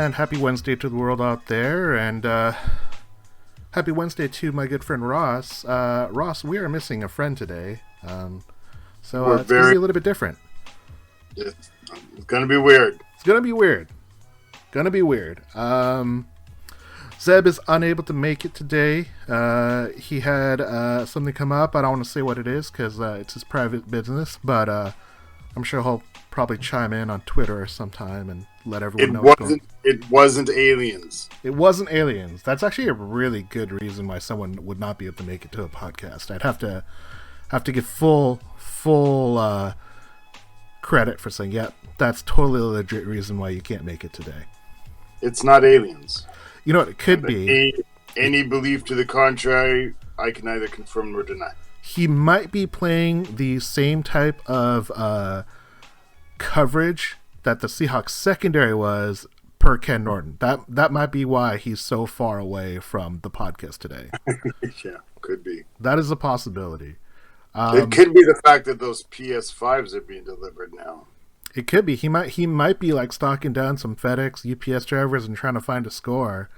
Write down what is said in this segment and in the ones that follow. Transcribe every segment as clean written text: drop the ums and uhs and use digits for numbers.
and happy Wednesday to the world out there, and happy Wednesday to my good friend Ross. Ross, we are missing a friend today, so it's going to be a little bit different. It's going to be weird. It's going to be weird. Zeb is unable to make it today. He had something come up. I don't want to say what it is because it's his private business, but I'm sure he'll probably chime in on Twitter sometime and let everyone know. It wasn't aliens. It wasn't aliens. That's actually a really good reason why someone would not be able to make it to a podcast. I'd have to give full credit for saying, yeah, that's totally a legit reason why you can't make it today. It's not aliens. You know what it could be? Any belief to the contrary, I can neither confirm nor deny. He might be playing the same type of coverage that the Seahawks secondary was per Ken Norton. That might be why he's so far away from the podcast today. Yeah, could be. That is a possibility. It could be the fact that those PS5s are being delivered now. It could be. He might be like stalking down some FedEx, UPS drivers and trying to find a score,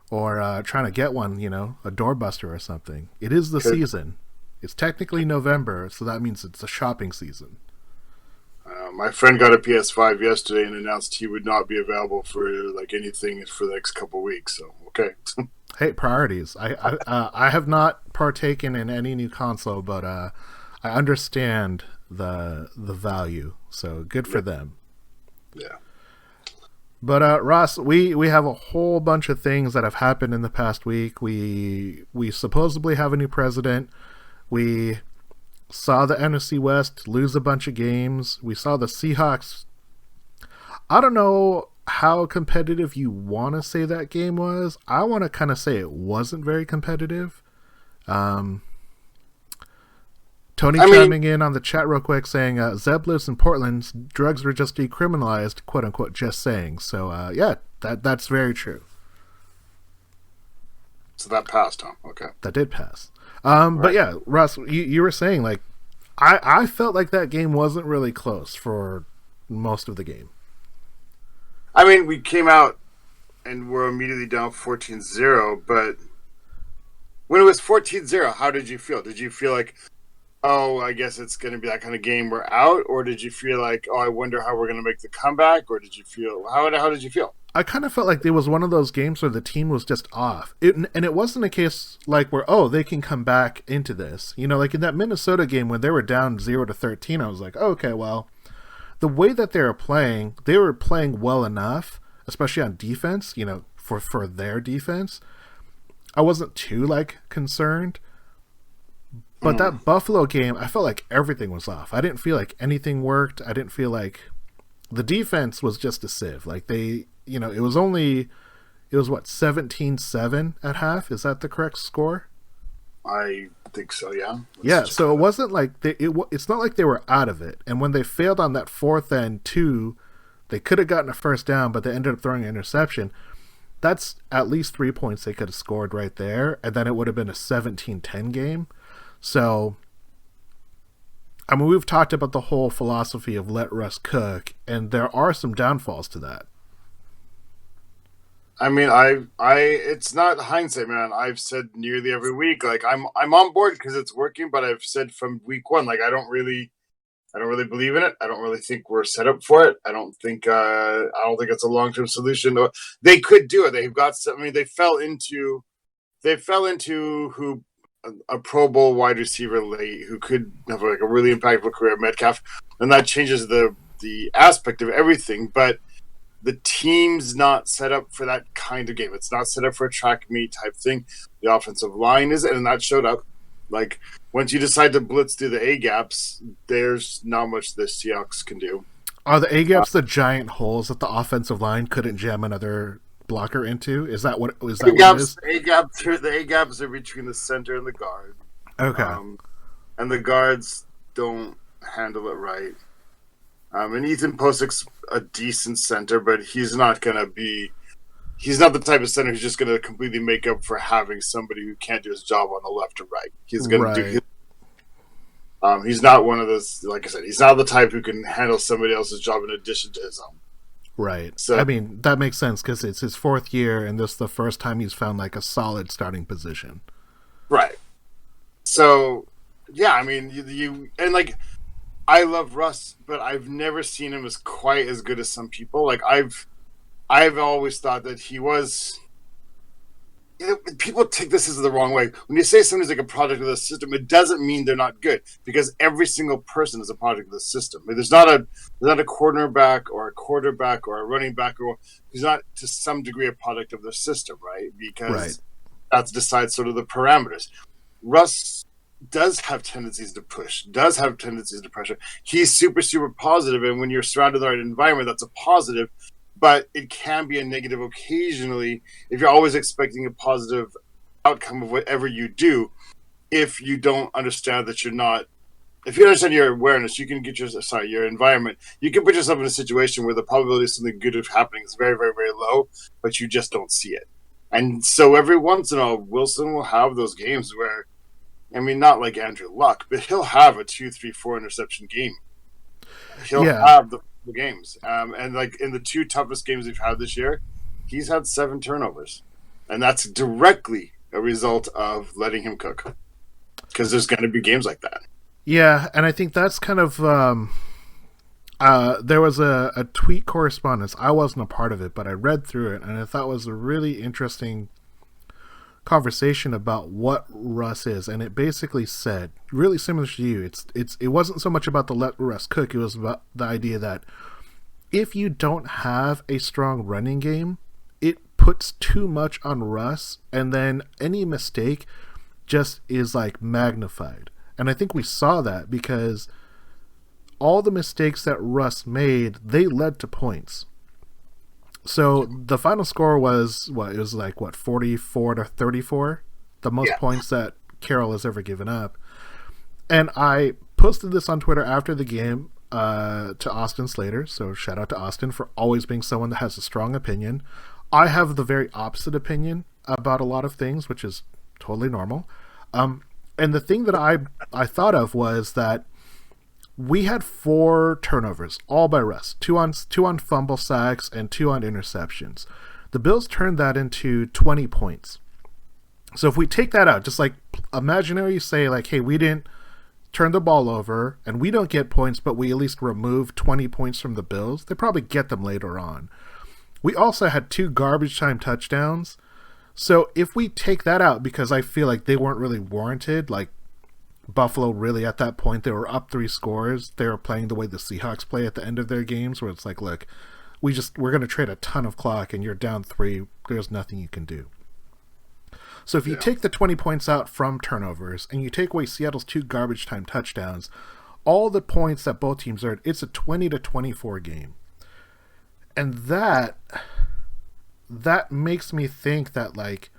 or trying to get one. A doorbuster or something. It is the season. It's technically November, so that means it's a shopping season. My friend got a PS5 yesterday and announced he would not be available for anything for the next couple of weeks. So okay. Hey, priorities. I have not partaken in any new console, but I understand the value. So good for them. Yeah. But Ross, we have a whole bunch of things that have happened in the past week. We supposedly have a new president. We saw the NFC West lose a bunch of games. We saw the Seahawks. I don't know how competitive you want to say that game was. I want to kind of say it wasn't very competitive. Tony chiming in on the chat real quick saying, Zeb lives in Portland. Drugs were just decriminalized, quote unquote, just saying. So, yeah, that's very true. So that passed, huh? Okay. That did pass. Right. But yeah, Russ, you were saying, like, I felt like that game wasn't really close for most of the game. I mean, we came out and we're immediately down 14-0, but when it was 14-0, how did you feel? Did you feel like, oh, I guess it's going to be that kind of game, we're out? Or did you feel like, oh, I wonder how we're going to make the comeback? Or did you feel, how did you feel? I kind of felt like it was one of those games where the team was just off. And it wasn't a case like where, oh, they can come back into this. Like in that Minnesota game when they were down 0-13, I was like, oh, okay, well, the way that they were playing well enough, especially on defense, for their defense. I wasn't too, concerned. But that Buffalo game, I felt like everything was off. I didn't feel like anything worked. I didn't feel like the defense was just a sieve. Like it was what, 17-7 at half? Is that the correct score? I think so, yeah. Yeah, so it wasn't like it's not like they were out of it. And when they failed on that 4th and 2, they could have gotten a first down, but they ended up throwing an interception. That's at least 3 points they could have scored right there, and then it would have been a 17-10 game. So, I mean, we've talked about the whole philosophy of let Russ cook, and there are some downfalls to that. I mean, it's not hindsight, man. I've said nearly every week, like I'm on board because it's working, but I've said from week 1, like I don't really believe in it. I don't really think we're set up for it. I don't think it's a long-term solution. They could do it. They've got some. I mean, they fell into who a Pro Bowl wide receiver late who could have like a really impactful career, Metcalf, and that changes the aspect of everything. But the team's not set up for that kind of game. It's not set up for a track meet type thing. The offensive line isn't, and that showed up. Like, once you decide to blitz through the A-gaps, there's not much the Seahawks can do. Are the A-gaps the giant holes that the offensive line couldn't jam another blocker into? Is that what it is? The A-gaps are between the center and the guard. Okay. And the guards don't handle it right. And Ethan Posic's a decent center, but he's not the type of center who's just going to completely make up for having somebody who can't do his job on the left or right. He's going to do he's not one of those, like I said, he's not the type who can handle somebody else's job in addition to his own. Right. So I mean, that makes sense because it's his fourth year, and this is the first time he's found like a solid starting position. right. So yeah, I mean, you and like I love Russ, but I've never seen him as quite as good as some people. Like I've always thought that he was. People take this as the wrong way. When you say somebody's like a product of the system, it doesn't mean they're not good because every single person is a product of the system. There's not a cornerback or a quarterback or a running back who's not to some degree a product of the system, right? Because that decides sort of the parameters. Russ does have tendencies to push, does have tendencies to pressure. He's super, super positive, and when you're surrounded in the right environment, that's a positive. But it can be a negative occasionally if you're always expecting a positive outcome of whatever you do. If you don't understand that you're not, if you understand your awareness, you can get your environment. You can put yourself in a situation where the probability of something good happening is very, very, very low, but you just don't see it. And so every once in a while, Wilson will have those games where, I mean, not like Andrew Luck, but he'll have a 2, 3, 4 interception game. He'll have the games. And like in the two toughest games we've had this year, he's had 7 turnovers. And that's directly a result of letting him cook. Because there's going to be games like that. Yeah, and I think that's kind of... there was a tweet correspondence. I wasn't a part of it, but I read through it, and I thought it was a really interesting conversation about what Russ is. And it basically said, really similar to you, it wasn't so much about the let Russ cook, it was about the idea that if you don't have a strong running game, it puts too much on Russ, and then any mistake just is like magnified. And I think we saw that because all the mistakes that Russ made, they led to points. So the final score was what? It was like 44-34, the most points that Carroll has ever given up. And I posted this on Twitter after the game to Austin Slater. So shout out to Austin for always being someone that has a strong opinion. I have the very opposite opinion about a lot of things, which is totally normal. And the thing that I thought of was that we had 4 turnovers, all by Russ. 2 on fumble sacks and 2 on interceptions. The Bills turned that into 20 points. So if we take that out, just like imaginary say like, hey, we didn't turn the ball over and we don't get points, but we at least remove 20 points from the Bills, they probably get them later on. We also had 2 garbage time touchdowns. So if we take that out, because I feel like they weren't really warranted, like Buffalo really at that point, they were up 3 scores. They were playing the way the Seahawks play at the end of their games, where it's like, look, we're going to trade a ton of clock and you're down 3. There's nothing you can do. So if you take the 20 points out from turnovers and you take away Seattle's 2 garbage time touchdowns, all the points that both teams earned, it's a 20-24 game. And that makes me think that, like,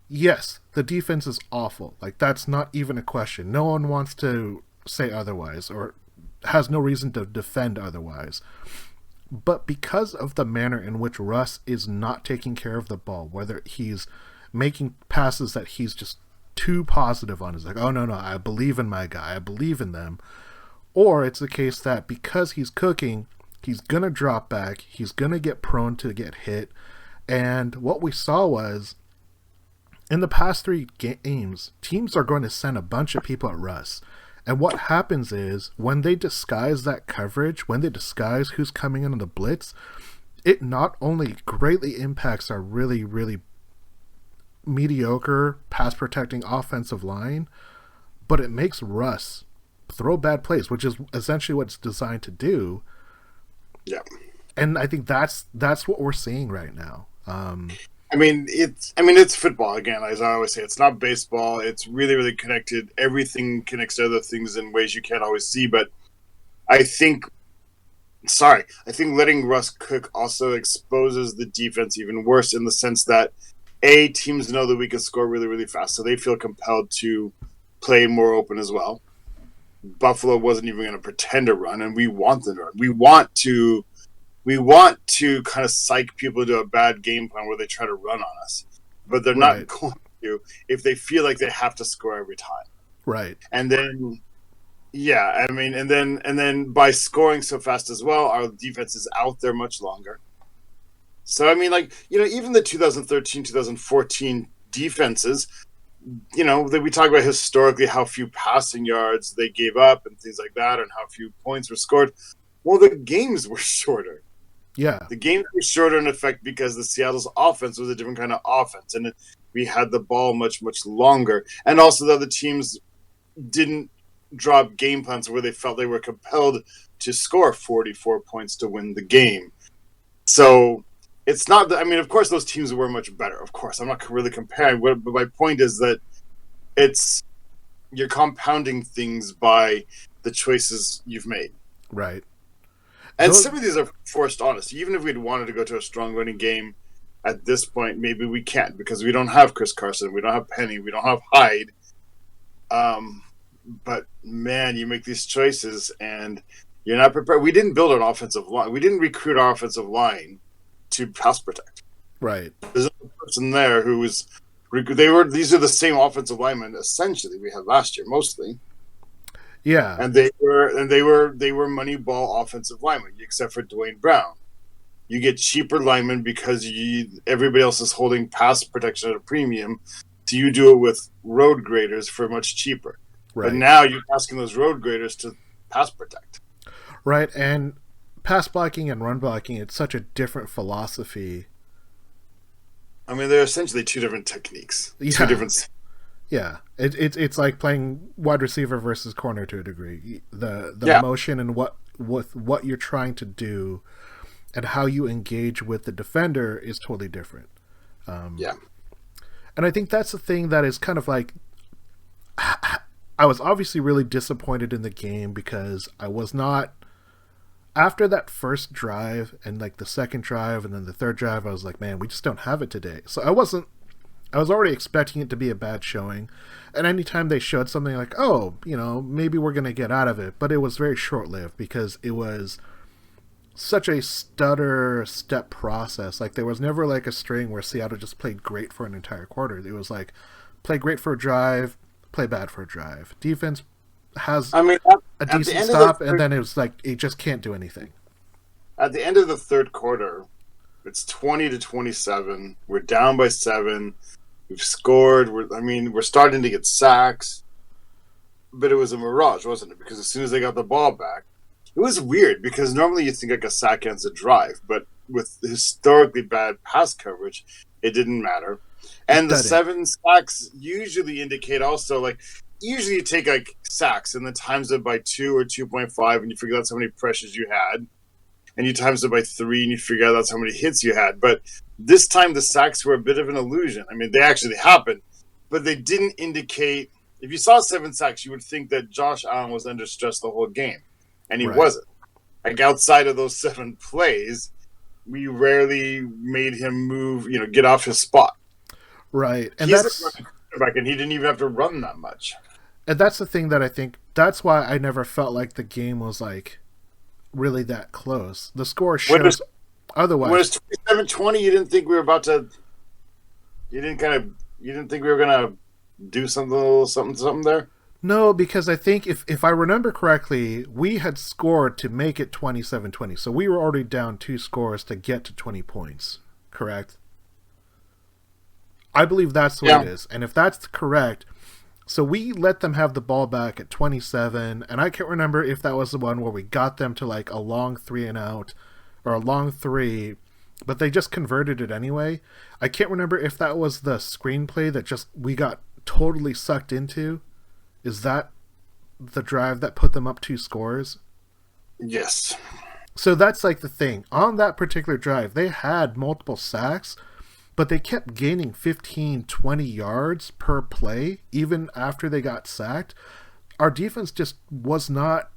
yes, the defense is awful. Like, that's not even a question. No one wants to say otherwise or has no reason to defend otherwise. But because of the manner in which Russ is not taking care of the ball, whether he's making passes that he's just too positive on, is like, oh, no, I believe in my guy, I believe in them. Or it's the case that because he's cooking, he's going to drop back, he's going to get prone to get hit. And what we saw was, in the past 3 games, teams are going to send a bunch of people at Russ. And what happens is, when they disguise that coverage, when they disguise who's coming in on the blitz, it not only greatly impacts our really, really mediocre pass-protecting offensive line, but it makes Russ throw bad plays, which is essentially what it's designed to do. Yeah. And I think that's what we're seeing right now. It's football again, as I always say. It's not baseball. It's really, really connected. Everything connects to other things in ways you can't always see. But I think letting Russ cook also exposes the defense even worse, in the sense that teams know that we can score really, really fast, so they feel compelled to play more open as well. Buffalo wasn't even going to pretend to run, and we want them to run. We want to kind of psych people into a bad game plan where they try to run on us, but they're not going to if they feel like they have to score every time. Right. And then Yeah, I mean, and then by scoring so fast as well, our defense is out there much longer. So I mean, like, even the 2013, 2014 defenses, that we talk about historically how few passing yards they gave up and things like that, and how few points were scored. Well, the games were shorter. Yeah. The games were shorter in effect because the Seattle's offense was a different kind of offense, and we had the ball much, much longer. And also the other teams didn't drop game plans where they felt they were compelled to score 44 points to win the game. So it's not that, I mean, of course, those teams were much better. Of course, I'm not really comparing, but my point is that you're compounding things by the choices you've made. Right. And some of these are forced honesty. Even if we'd wanted to go to a strong running game at this point, maybe we can't because we don't have Chris Carson, we don't have Penny, we don't have Hyde. But man, you make these choices and you're not prepared. We didn't build an offensive line. We didn't recruit our offensive line to pass protect. Right. There's a person there who was. These are the same offensive linemen essentially we had last year, mostly. Yeah. And they were money ball offensive linemen, except for Dwayne Brown. You get cheaper linemen because everybody else is holding pass protection at a premium, so you do it with road graders for much cheaper. Right. But now you're asking those road graders to pass protect. Right, and pass blocking and run blocking, it's such a different philosophy. I mean, they're essentially two different techniques. Yeah. Two different. Yeah, it's like playing wide receiver versus corner to a degree. The motion and what you're trying to do and how you engage with the defender is totally different. Yeah. And I think that's the thing that is kind of like, I was obviously really disappointed in the game because I was not, after that first drive and like the second drive and then the third drive, I was like, man, we just don't have it today. So I was already expecting it to be a bad showing. And anytime they showed something like, oh, maybe we're going to get out of it. But it was very short-lived because it was such a stutter step process. Like there was never like a string where Seattle just played great for an entire quarter. It was like, play great for a drive, play bad for a drive. Defense has a decent stop, and then it was like, it just can't do anything. At the end of the third quarter, it's 20-27. We're down by 7. We've scored. We're starting to get sacks. But it was a mirage, wasn't it? Because as soon as they got the ball back, it was weird because normally you think like a sack ends a drive, but with historically bad pass coverage, it didn't matter. And the 7 sacks usually indicate also, like, usually you take like sacks and then times it by 2 or 2.5 and you figure that's how many pressures you had. And you times it by 3 and you figure out that's how many hits you had. But this time the sacks were a bit of an illusion. I mean, they actually happened, but they didn't indicate. If you saw 7 sacks, you would think that Josh Allen was under stress the whole game. And he wasn't. Like outside of those 7 plays, we rarely made him move, get off his spot. Right. And he's a running quarterback, and he didn't even have to run that much. And that's the thing that I think, that's why I never felt like the game was like really that close. The score shows otherwise. When it was 27-20, you didn't think we were about to, you didn't think we were going to do something there? No, because I think if I remember correctly, we had scored to make it 27-20. So we were already down 2 scores to get to 20 points. Correct? I believe that's what it is. And if that's correct, so we let them have the ball back at 27. And I can't remember if that was the one where we got them to like a long 3 and out or a long 3, but they just converted it anyway. I can't remember if that was the screenplay that just we got totally sucked into. Is that the drive that put them up 2 scores? Yes. So that's like the thing. On that particular drive, they had multiple sacks, but they kept gaining 15, 20 yards per play, even after they got sacked. Our defense just was not,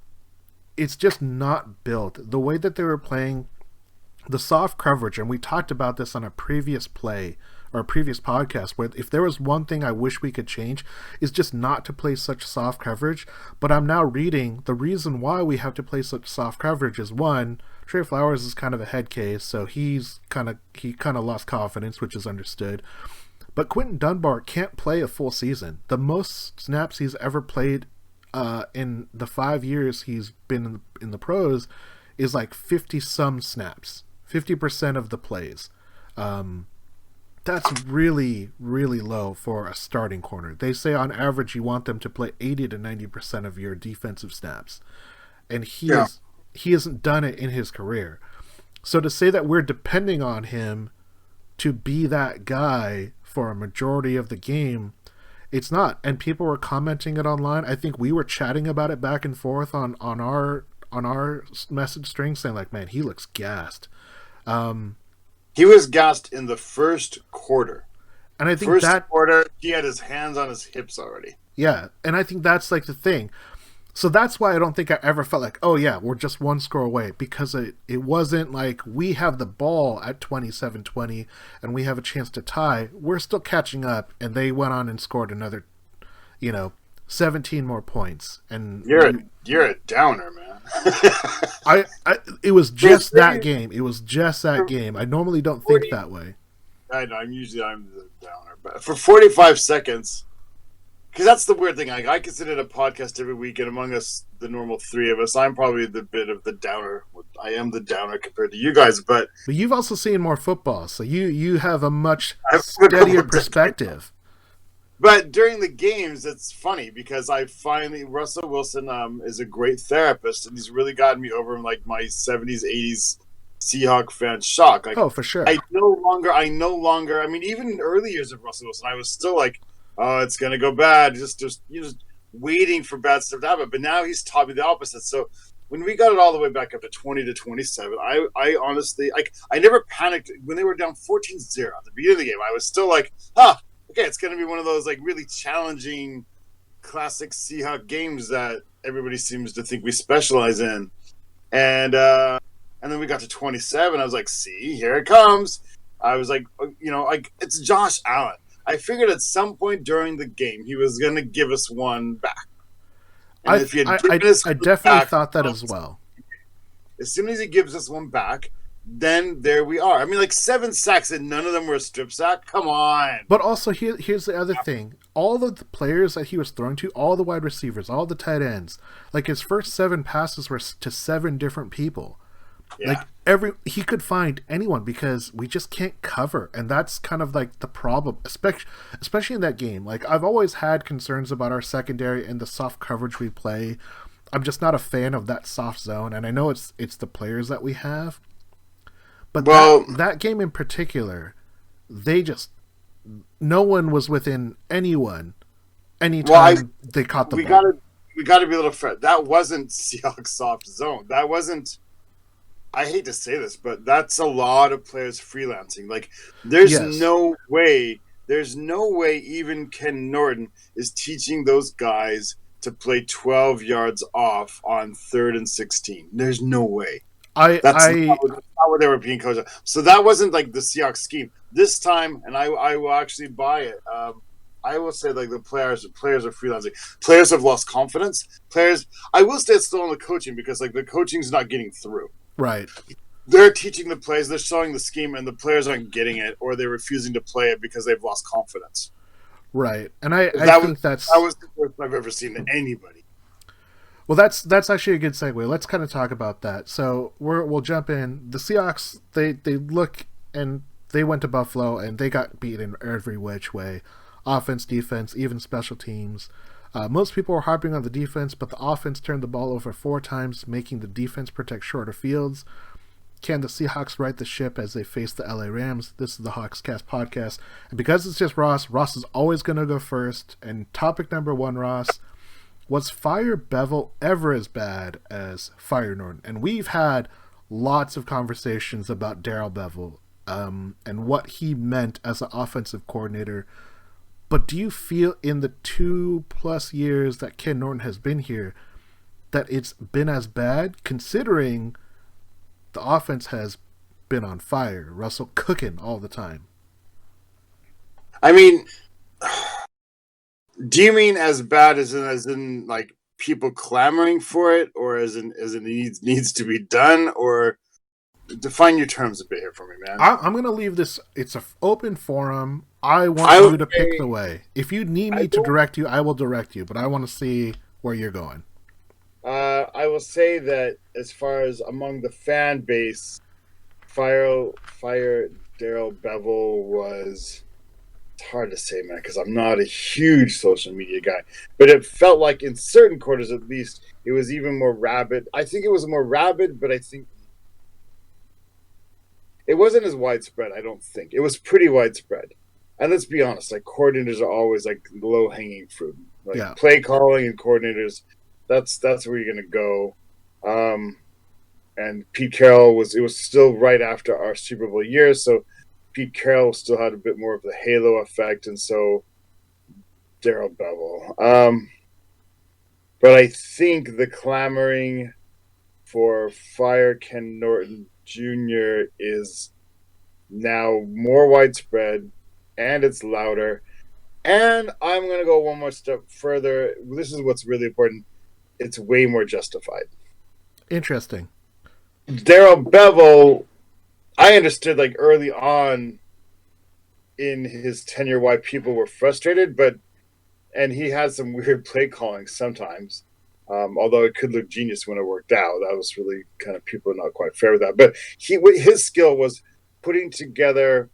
it's just not built. The way that they were playing, the soft coverage, and we talked about this on a previous play, or a previous podcast, where if there was one thing I wish we could change is just not to play such soft coverage. But I'm now reading the reason why we have to play such soft coverage is, one, Trey Flowers is kind of a head case, so he kind of lost confidence, which is understood. But Quentin Dunbar can't play a full season. The most snaps he's ever played in the 5 years he's been in the pros is like 50 some snaps, 50% of the plays. That's really, really low for a starting corner. They say on average you want them to play 80 to 90% of your defensive snaps. And he hasn't done it in his career. So to say that we're depending on him to be that guy for a majority of the game, it's not. And people were commenting it online. I think we were chatting about it back and forth on our message string saying like, man, he looks gassed. He was gassed in the first quarter. And I think first quarter, he had his hands on his hips already. Yeah, and I think that's like the thing. So that's why I don't think I ever felt like, oh yeah, we're just one score away. Because it wasn't like we have the ball at 27-20 and we have a chance to tie. We're still catching up, and they went on and scored another, 17 more points. And you're a downer, man. It was just that game. It was just that game. I normally don't think that way. I know. I'm the downer, but for 45 seconds, because that's the weird thing. I consider it a podcast every week, and among us, the normal three of us, I'm probably the bit of the downer. I am the downer compared to you guys, but you've also seen more football, so you have a much steadier perspective. But during the games, it's funny because Russell Wilson is a great therapist, and he's really gotten me over like my 70s, 80s Seahawk fan shock. Like, oh, for sure. I no longer. I mean, even in early years of Russell Wilson, I was still like, oh, it's gonna go bad. Just waiting for bad stuff to happen. But now he's taught me the opposite. So when we got it all the way back up to 20-27, I honestly, I never panicked when they were down 14-0 at the beginning of the game. I was still like, okay, it's going to be one of those like really challenging classic Seahawks games that everybody seems to think we specialize in. And then we got to 27. I was like, see, here it comes. I was like, it's Josh Allen. I figured at some point during the game he was going to give us one back. I definitely thought that as well. As soon as he gives us one back, then there we are. I mean, like 7 sacks and none of them were a strip sack. Come on. But also here's the other thing. All of the players that he was throwing to, all the wide receivers, all the tight ends, like his first 7 passes were to 7 different people. Yeah. Like he could find anyone because we just can't cover, and that's kind of like the problem, especially in that game. Like I've always had concerns about our secondary and the soft coverage we play. I'm just not a fan of that soft zone, and I know it's the players that we have. But that game in particular, no one was within anyone anytime they caught the ball. We got to be a little fair. That wasn't Seahawks soft zone. That wasn't. I hate to say this, but that's a lot of players freelancing. Like, there's no way even Ken Norton is teaching those guys to play 12 yards off on 3rd and 16. There's no way. That's not what they were being coached. So that wasn't like the Seahawks scheme this time, and I will actually buy it. I will say like the players are freelancing. Players have lost confidence. I will say it's still on the coaching because like the coaching's not getting through. Right. They're teaching the plays, they're showing the scheme, and the players aren't getting it, or they're refusing to play it because they've lost confidence. Right, and I think that was the worst I've ever seen to anybody. Well, that's actually a good segue. Let's kind of talk about that. So we'll jump in. The Seahawks, they look, and they went to Buffalo, and they got beaten every which way. Offense, defense, even special teams. Most people were harping on the defense, but the offense turned the ball over 4 times, making the defense protect shorter fields. Can the Seahawks right the ship as they face the LA Rams? This is the Hawkscast podcast. And because it's just Ross is always going to go first. And topic number 1, Ross, was Fire Bevell ever as bad as Fire Norton? And we've had lots of conversations about Darrell Bevell and what he meant as an offensive coordinator. But do you feel in the 2+ years that Ken Norton has been here that it's been as bad, considering the offense has been on fire, Russell cooking all the time? I mean, do you mean as bad as in like people clamoring for it, or as in it needs to be done, or define your terms a bit here for me, man? I'm going to leave this. It's an open forum. I want you to pick the way. If you need me to direct you, I will direct you, but I want to see where you're going. I will say that as far as among the fan base, Fire Daryl Bevell was. It's hard to say, man, because I'm not a huge social media guy, but it felt like in certain quarters, at least, it was even more rabid. I think it was more rabid, but I think it wasn't as widespread. I don't think it was pretty widespread. And let's be honest, like coordinators are always like low hanging fruit, like play calling and coordinators. That's where you're gonna go. And Pete Carroll was still right after our Super Bowl year, so Pete Carroll still had a bit more of the halo effect, and so Daryl Bevell. But I think the clamoring for fire Ken Norton Jr. is now more widespread, and it's louder. And I'm going to go one more step further. This is what's really important. It's way more justified. Interesting. Daryl Bevell, I understood like early on in his tenure why people were frustrated, and he had some weird play calling sometimes. Although it could look genius when it worked out. That was really kind of people are not quite fair with that. But his skill was putting together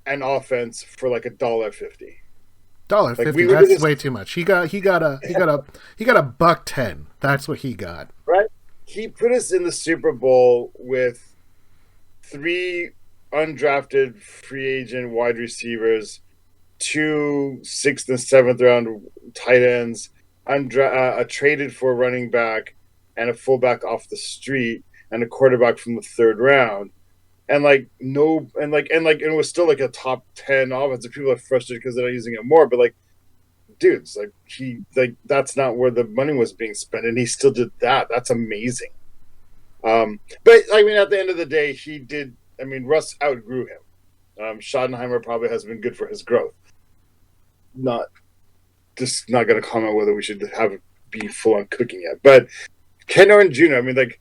an offense for like $1.50. $1.50. That's way too much. He got a $1.10. That's what he got. Right. He put us in the Super Bowl with 3 undrafted free agent wide receivers, 2 6th and 7th round tight ends, a traded for running back, and a fullback off the street, and a quarterback from the 3rd round. And it was still like a top 10 offense. People are frustrated because they're not using it more, but like, dudes, that's not where the money was being spent, and he still did that. That's amazing. But I mean, at the end of the day, he did. I mean, Russ outgrew him. Schottenheimer probably has been good for his growth. Not going to comment whether we should be full on cooking yet. But Ken Norton Jr. I mean, like,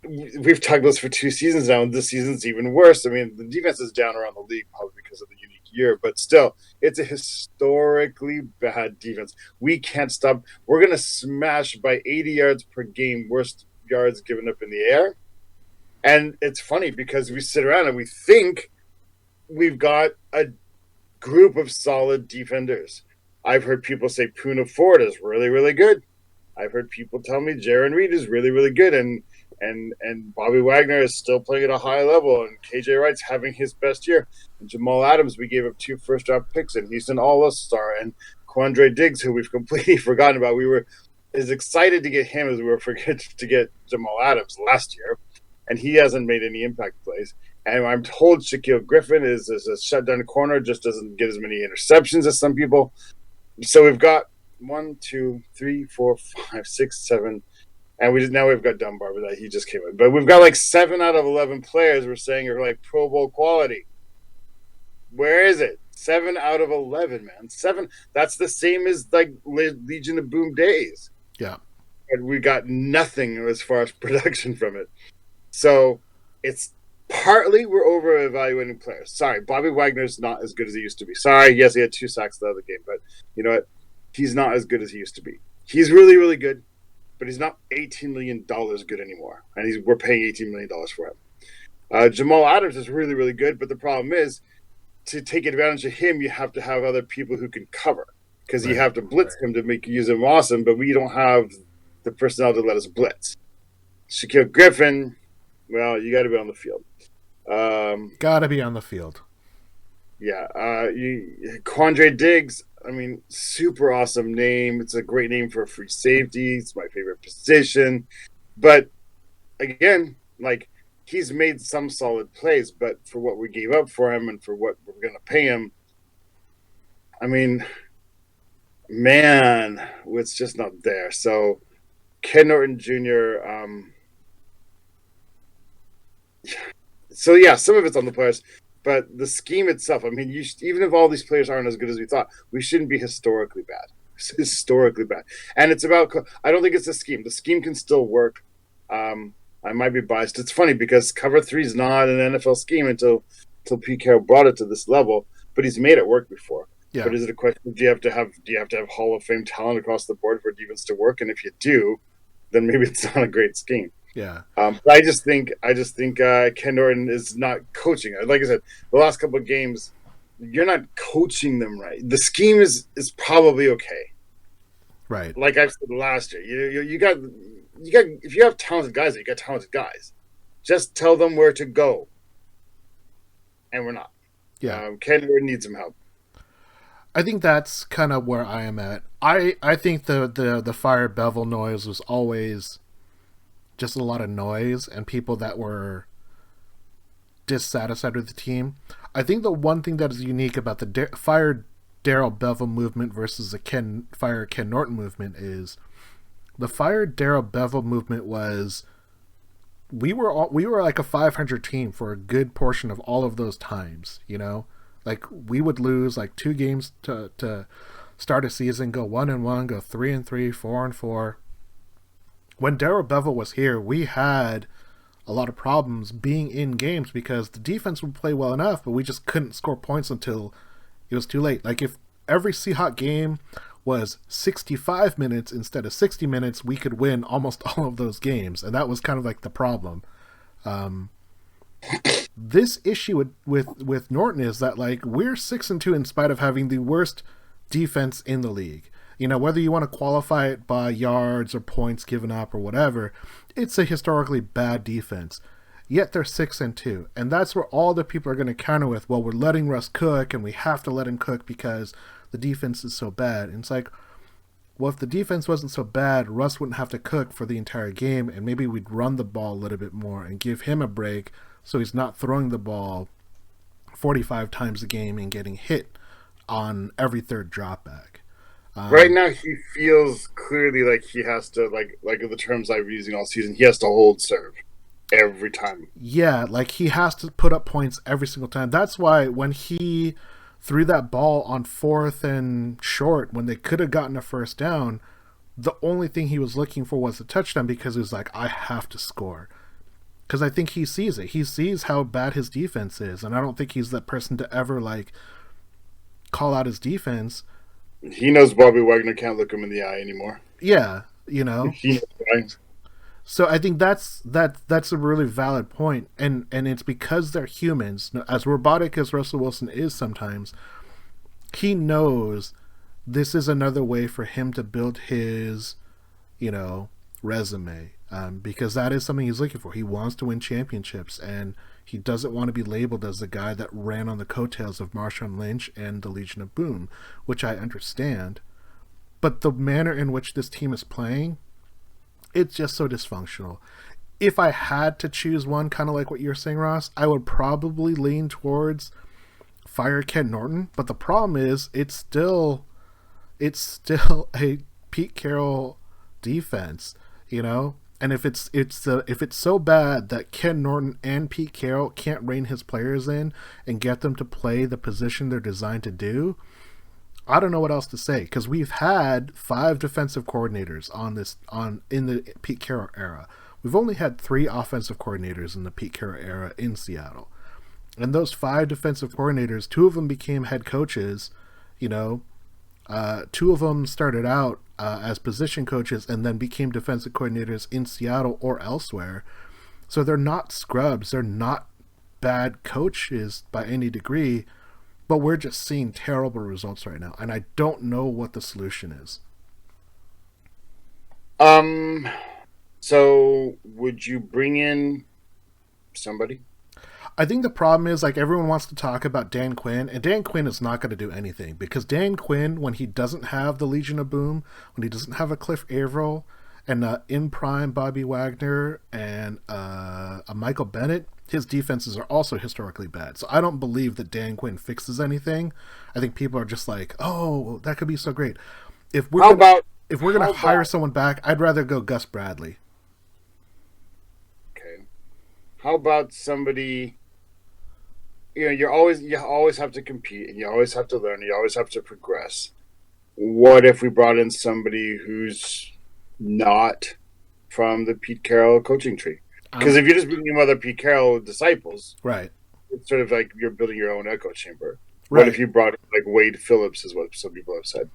we've talked this for 2 seasons now, and this season's even worse. I mean, the defense is down around the league probably because of the unique year, but still, it's a historically bad defense. We can't stop. We're going to smash by 80 yards per game, worst yards given up in the air. And it's funny because we sit around and we think we've got a group of solid defenders. I've heard people say Poona Ford is really, really good. I've heard people tell me Jaron Reed is really, really good. And Bobby Wagner is still playing at a high level, and KJ Wright's having his best year. And Jamal Adams, we gave up 2 first-round picks, and he's an all-star. And Quandre Diggs, who we've completely forgotten about, we were as excited to get him as we were to get Jamal Adams last year, and he hasn't made any impact plays. And I'm told Shaquille Griffin is a shutdown corner, just doesn't get as many interceptions as some people. So we've got 1, 2, 3, 4, 5, 6, 7. And we've got Dunbar, but he just came in. But we've got like 7 out of 11 players we're saying are like Pro Bowl quality. Where is it? 7 out of 11, man. 7. That's the same as like Legion of Boom days. Yeah. And we got nothing as far as production from it. So it's partly we're over-evaluating players. Sorry, Bobby Wagner's not as good as he used to be. Sorry, yes, he had 2 sacks the other game, but you know what? He's not as good as he used to be. He's really, really good. But he's not $18 million good anymore, and we're paying $18 million for him. Jamal Adams is really, really good, but the problem is, to take advantage of him, you have to have other people who can cover, because you have to blitz him to use him awesome, but we don't have the personnel to let us blitz. Shaquille Griffin, well, you got to be on the field. Got to be on the field. Yeah. Quandre Diggs, I mean, super awesome name. It's a great name for a free safety. It's my favorite position. But again, like, he's made some solid plays, but for what we gave up for him and for what we're going to pay him, I mean, man, it's just not there. So Ken Norton Jr., so yeah, some of it's on the players. But the scheme itself, I mean, even if all these players aren't as good as we thought, we shouldn't be historically bad. Historically bad. And it's about – I don't think it's the scheme. The scheme can still work. I might be biased. It's funny because cover 3 is not an NFL scheme until Pete Carroll brought it to this level, but he's made it work before. Yeah. But is it a question of do you have to have Hall of Fame talent across the board for defense to work? And if you do, then maybe it's not a great scheme. Yeah. But I just think Ken Norton is not coaching. Like I said, the last couple of games, you're not coaching them right. The scheme is probably okay. Right. Like I said last year, you got if you have talented guys, you got talented guys. Just tell them where to go, and we're not. Yeah. Ken Norton needs some help. I think that's kind of where I am at. I think the fire Bevell noise was always just a lot of noise and people that were dissatisfied with the team. I think the one thing that is unique about the fire Daryl Bevell movement versus the Ken Norton movement is the fire Daryl Bevell movement was we were like a 500 team for a good portion of all of those times, you know? Like we would lose like 2 games to start a season, go 1-1, go 3-3, 4-4. When Daryl Bevell was here, we had a lot of problems being in games because the defense would play well enough, but we just couldn't score points until it was too late. Like if every Seahawks game was 65 minutes instead of 60 minutes, we could win almost all of those games, and that was kind of like the problem. This issue with Norton is that like we're 6-2 in spite of having the worst defense in the league. You know, whether you want to qualify it by yards or points given up or whatever, it's a historically bad defense. Yet they're 6-2, and that's where all the people are going to counter with, well, we're letting Russ cook, and we have to let him cook because the defense is so bad. And it's like, well, if the defense wasn't so bad, Russ wouldn't have to cook for the entire game, and maybe we'd run the ball a little bit more and give him a break so he's not throwing the ball 45 times a game and getting hit on every third drop back. Right now, he feels clearly like he has to, like the terms I've been using all season, he has to hold serve every time. Yeah, like he has to put up points every single time. That's why when he threw that ball on 4th and short, when they could have gotten a first down, the only thing he was looking for was a touchdown because he was like, I have to score. Because I think he sees it. He sees how bad his defense is, and I don't think he's that person to ever like call out his defense. He knows Bobby Wagner can't look him in the eye anymore. Yeah, you know. He knows why. So I think that's a really valid point, and it's because they're humans. As robotic as Russell Wilson is sometimes, he knows this is another way for him to build his, resume, because that is something he's looking for. He wants to win championships, and he doesn't want to be labeled as the guy that ran on the coattails of Marshawn Lynch and the Legion of Boom, which I understand. But the manner in which this team is playing, it's just so dysfunctional. If I had to choose one, kind of like what you're saying, Ross, I would probably lean towards fire Ken Norton. But the problem is, it's still a Pete Carroll defense, And if it's so bad that Ken Norton and Pete Carroll can't rein his players in and get them to play the position they're designed to do, I don't know what else to say, because we've had 5 defensive coordinators in the Pete Carroll era. We've only had 3 offensive coordinators in the Pete Carroll era in Seattle. And those 5 defensive coordinators, 2 of them became head coaches, 2 of them started out as position coaches and then became defensive coordinators in Seattle or elsewhere. So they're not scrubs. They're not bad coaches by any degree, but we're just seeing terrible results right now. And I don't know what the solution is. So would you bring in somebody? I think the problem is, like, everyone wants to talk about Dan Quinn, and Dan Quinn is not going to do anything, because Dan Quinn, when he doesn't have the Legion of Boom, when he doesn't have a Cliff Averill and in prime Bobby Wagner and a Michael Bennett, his defenses are also historically bad. So I don't believe that Dan Quinn fixes anything. I think people are just like, oh, that could be so great. If we're going to hire someone back, I'd rather go Gus Bradley. Okay. How about somebody? You always have to compete, and you always have to learn. You always have to progress. What if we brought in somebody who's not from the Pete Carroll coaching tree? Because if you're just bringing in other Pete Carroll disciples, right, it's sort of like you're building your own echo chamber. What if you brought like Wade Phillips, is what some people have said.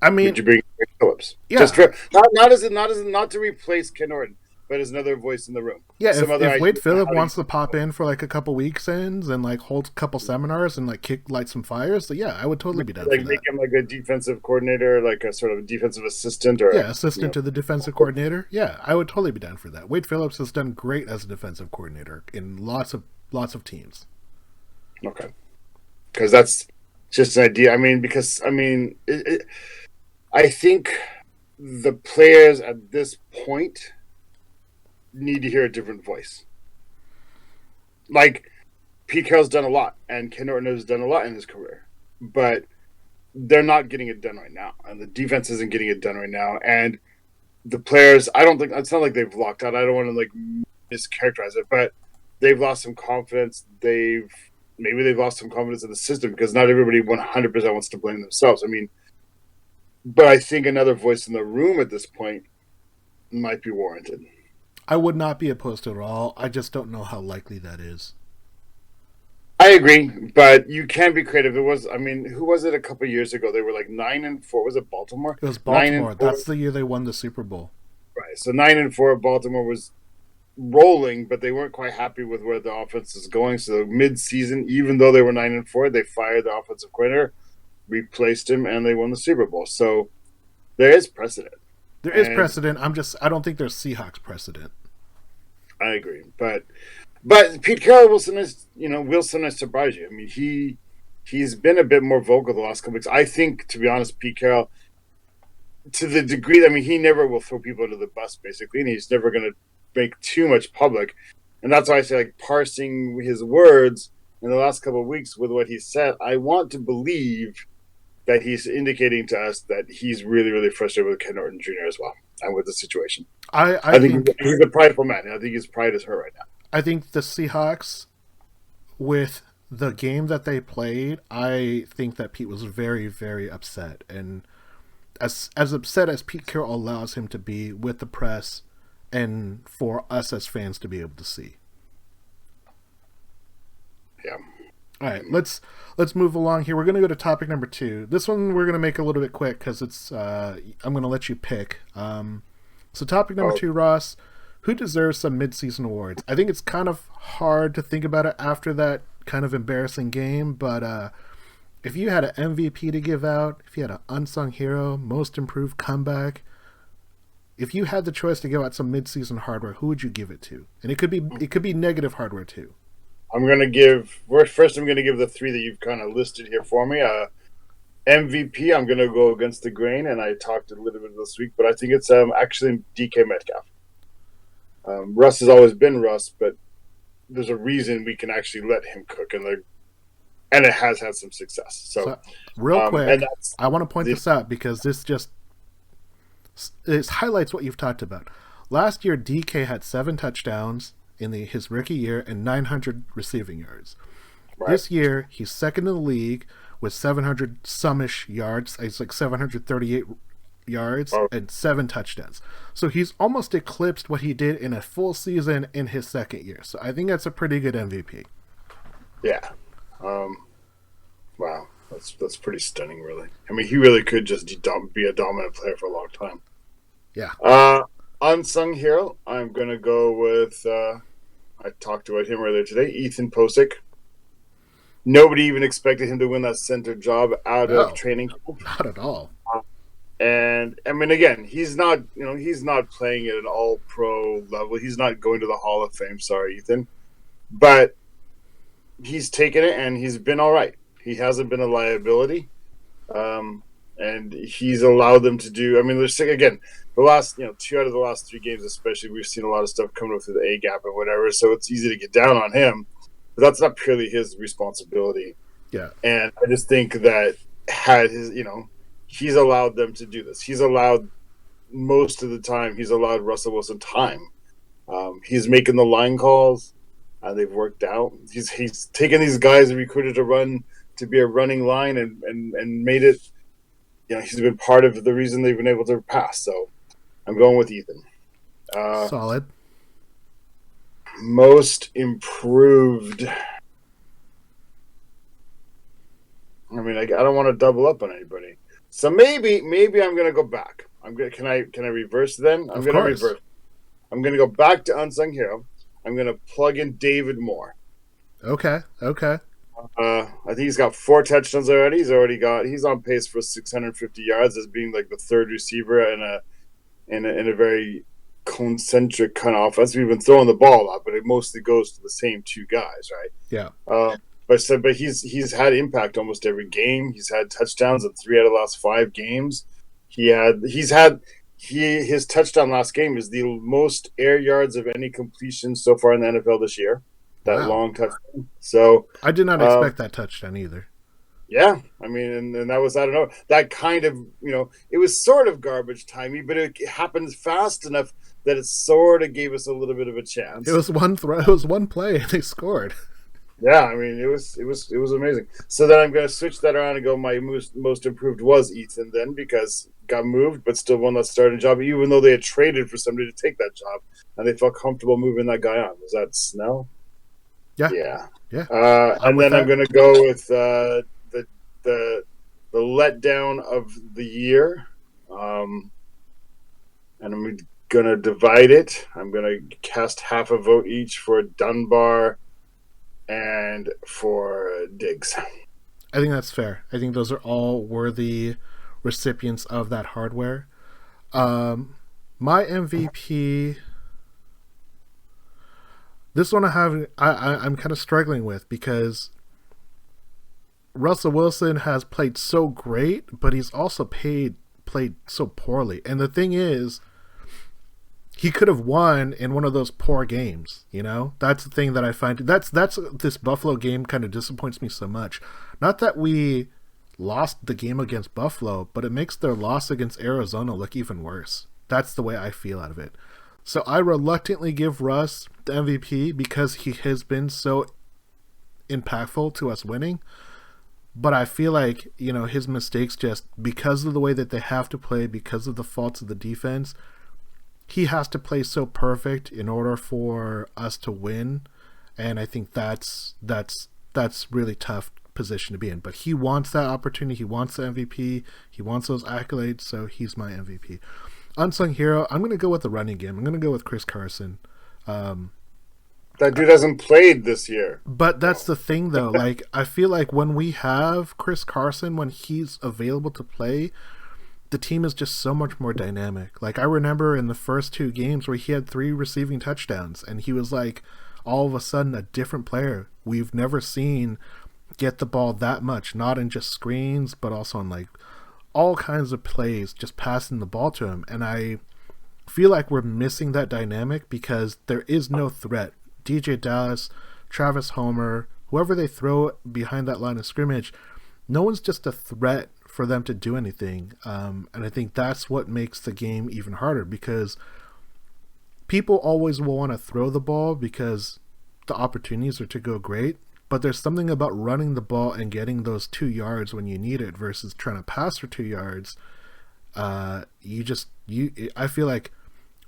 I mean, would you bring Wade Phillips? Yeah. Just not to replace Ken Norton, but as another voice in the room. Yeah, if Wade Phillips wants to pop in for like a couple weekends and like hold a couple seminars and like light some fires, so yeah, I would totally be down for that. Like make him like a defensive coordinator, like a sort of defensive assistant, or assistant to the defensive coordinator. Yeah, I would totally be down for that. Wade Phillips has done great as a defensive coordinator in lots of teams. Okay, because that's just an idea. I think the players at this point need to hear a different voice. Like, Pete Carroll's done a lot, and Ken Norton has done a lot in his career, but they're not getting it done right now, and the defense isn't getting it done right now, and the players, I don't think, it's not like they've locked out. I don't want to like mischaracterize it, but they've lost some confidence. Maybe they've lost some confidence in the system because not everybody 100% wants to blame themselves. But I think another voice in the room at this point might be warranted. I would not be opposed to it at all. I just don't know how likely that is. I agree, but you can be creative. Who was it a couple of years ago? They were like 9-4. Was it Baltimore? It was Baltimore. That's the year they won the Super Bowl. Right. So 9-4, Baltimore was rolling, but they weren't quite happy with where the offense is going. So mid-season, even though they were 9-4, they fired the offensive coordinator, replaced him, and they won the Super Bowl. So there is precedent. There is precedent. I don't think there's Seahawks precedent. I agree, but Pete Carroll will sometimes surprise you. I mean, he's been a bit more vocal the last couple weeks. I think, to be honest, Pete Carroll, to the degree, he never will throw people under the bus, basically, and he's never going to make too much public. And that's why I say, like, parsing his words in the last couple of weeks with what he said, I want to believe that he's indicating to us that he's really, really frustrated with Ken Norton Jr. as well and with the situation. I think he's a prideful man. I think his pride is hurt right now. I think the Seahawks, with the game that they played, I think that Pete was very, very upset. And as upset as Pete Carroll allows him to be with the press and for us as fans to be able to see. Yeah. All right, let's move along here. We're going to go to topic number 2. This one we're going to make a little bit quick because it's I'm going to let you pick. So topic number 2, Ross, who deserves some mid-season awards? I think it's kind of hard to think about it after that kind of embarrassing game, but if you had an MVP to give out, if you had an unsung hero, most improved comeback, if you had the choice to give out some mid-season hardware, who would you give it to? And it could be negative hardware too. I'm going to give the 3 that you've kind of listed here for me. MVP, I'm going to go against the grain, and I talked a little bit this week, but I think it's actually DK Metcalf. Russ has always been Russ, but there's a reason we can actually let him cook, and it has had some success. So real quick, I want to point this out because this highlights what you've talked about. Last year, DK had 7 touchdowns in his rookie year and 900 receiving yards. Right. This year, he's second in the league with 700 summish yards. It's like 738 yards and 7 touchdowns. So he's almost eclipsed what he did in a full season in his second year. So I think that's a pretty good MVP. Yeah. Wow. That's pretty stunning, really. He really could just be a dominant player for a long time. Yeah. Unsung hero, I'm going to go with, I talked about him earlier today, Ethan Posick. Nobody even expected him to win that center job out of training camp. Not at all. And, again, he's not playing at an all-pro level. He's not going to the Hall of Fame. Sorry, Ethan. But he's taken it, and he's been all right. He hasn't been a liability. And he's allowed them to do. Again, the last 2 out of the last 3 games, especially, we've seen a lot of stuff coming up through the A gap or whatever. So it's easy to get down on him, but that's not purely his responsibility. Yeah, and I just think that he's allowed them to do this. He's allowed most of the time. He's allowed Russell Wilson time. He's making the line calls. They've worked out. He's taken these guys and recruited to be a running line and made it. He's been part of the reason they've been able to pass. So I'm going with Ethan. Solid. Most improved. mean, I don't want to double up on anybody. So maybe I'm gonna go back. Can I reverse then? I'm gonna reverse. I'm gonna go back to Unsung Hero. I'm gonna plug in David Moore. Okay. I think he's got 4 touchdowns already. He's on pace for 650 yards as being like the third receiver in a very concentric kind of offense. We've been throwing the ball a lot, but it mostly goes to the same 2 guys, right? Yeah. But he's had impact almost every game. He's had touchdowns in 3 out of the last 5 games. His touchdown last game is the most air yards of any completion so far in the NFL this year. That long touchdown. So I did not expect that touchdown either. Yeah, I mean, and that was, I don't know, that kind of, it was sort of garbage timey, but it happened fast enough that it sort of gave us a little bit of a chance. It was one throw. It was one play, and they scored. Yeah, I mean, it was amazing. So then I'm going to switch that around and go. My most improved was Ethan then, because got moved, but still won that starting job, even though they had traded for somebody to take that job, and they felt comfortable moving that guy on. Was that Snell? Yeah. And then I'm going to go with the letdown of the year, and I'm going to divide it. I'm going to cast half a vote each for Dunbar and for Diggs. I think that's fair. I think those are all worthy recipients of that hardware. My MVP, this one I'm kind of struggling with, because Russell Wilson has played so great, but he's also played so poorly. And the thing is, he could have won in one of those poor games, That's the thing that I find. That's this Buffalo game kind of disappoints me so much. Not that we lost the game against Buffalo, but it makes their loss against Arizona look even worse. That's the way I feel out of it. So I reluctantly give Russ the MVP because he has been so impactful to us winning. But I feel like, his mistakes, just because of the way that they have to play, because of the faults of the defense, he has to play so perfect in order for us to win. And I think that's really tough position to be in. But he wants that opportunity. He wants the MVP. He wants those accolades. So he's my MVP. Unsung Hero, I'm going to go with the running game. I'm going to go with Chris Carson. That dude hasn't played this year. But that's the thing, though. Like, I feel like when we have Chris Carson, when he's available to play, the team is just so much more dynamic. Like, I remember in the first 2 games where he had 3 receiving touchdowns, and he was like, all of a sudden, a different player. We've never seen get the ball that much, not in just screens, but also on like all kinds of plays, just passing the ball to him. And I feel like we're missing that dynamic because there is no threat. DJ Dallas, Travis Homer, whoever they throw behind that line of scrimmage, no one's just a threat for them to do anything. And I think that's what makes the game even harder, because people always will want to throw the ball because the opportunities are to go great. But there's something about running the ball and getting those 2 yards when you need it versus trying to pass for 2 yards. I feel like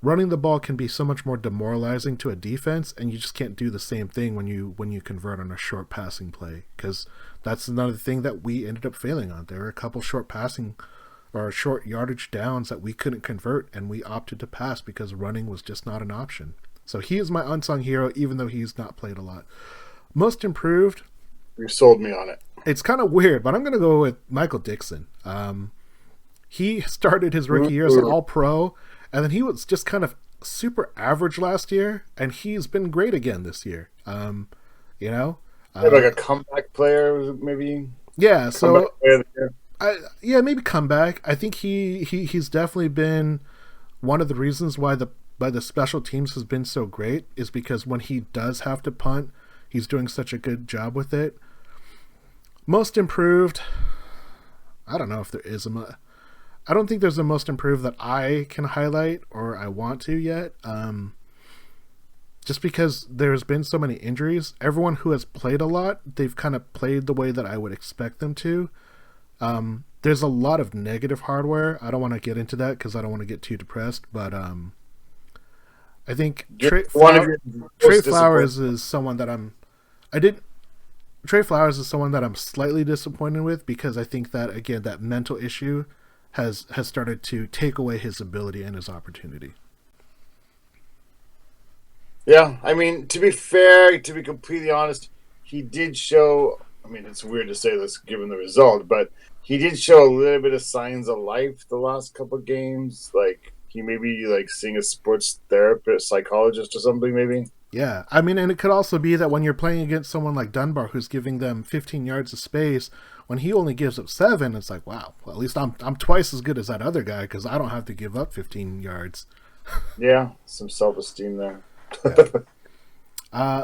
running the ball can be so much more demoralizing to a defense, and you just can't do the same thing when you convert on a short passing play, because that's another thing that we ended up failing on. There were a couple short passing or short yardage downs that we couldn't convert, and we opted to pass because running was just not an option. So he is my unsung hero, even though he's not played a lot. Most improved. You sold me on it. It's kind of weird, but I'm going to go with Michael Dixon. He started his rookie year as an all-pro, and then he was just kind of super average last year, and he's been great again this year. Like a comeback player, maybe. Yeah, so maybe comeback. I think he's definitely been one of the reasons why the special teams has been so great, is because when he does have to punt, he's doing such a good job with it. Most improved, I don't know if there is I don't think there's a most improved that I can highlight or I want to yet. Just because there's been so many injuries. Everyone who has played a lot, they've kind of played the way that I would expect them to. There's a lot of negative hardware. I don't want to get into that because I don't want to get too depressed, but I think Trey Flowers is someone that Trey Flowers is someone that I'm slightly disappointed with because I think that again that mental issue has started to take away his ability and his opportunity. Yeah, I mean, to be fair, to be completely honest, he did show. I mean, it's weird to say this given the result, but he did show a little bit of signs of life the last couple of games. Like he maybe like seeing a sports therapist, psychologist, or something. Maybe. Yeah, I mean, and it could also be that when you're playing against someone like Dunbar, who's giving them 15 yards of space, when he only gives up 7, it's like, wow, well, at least I'm twice as good as that other guy because I don't have to give up 15 yards. Yeah, some self-esteem there.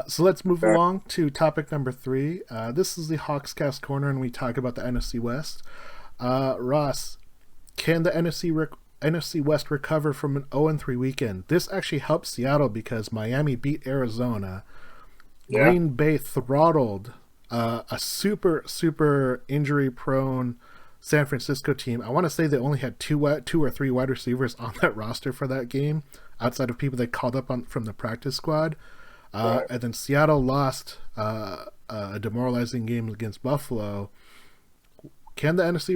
So let's move along to topic number 3. This is the Hawkscast Corner, and we talk about the NFC West. Ross, can the NFC West recover from an 0-3 weekend? This actually helped Seattle because Miami beat Arizona. Yeah. Green Bay throttled a super injury-prone San Francisco team. I want to say they only had two or three wide receivers on that roster for that game, outside of people they called up from the practice squad. Right. And then Seattle lost a demoralizing game against Buffalo. Can the NFC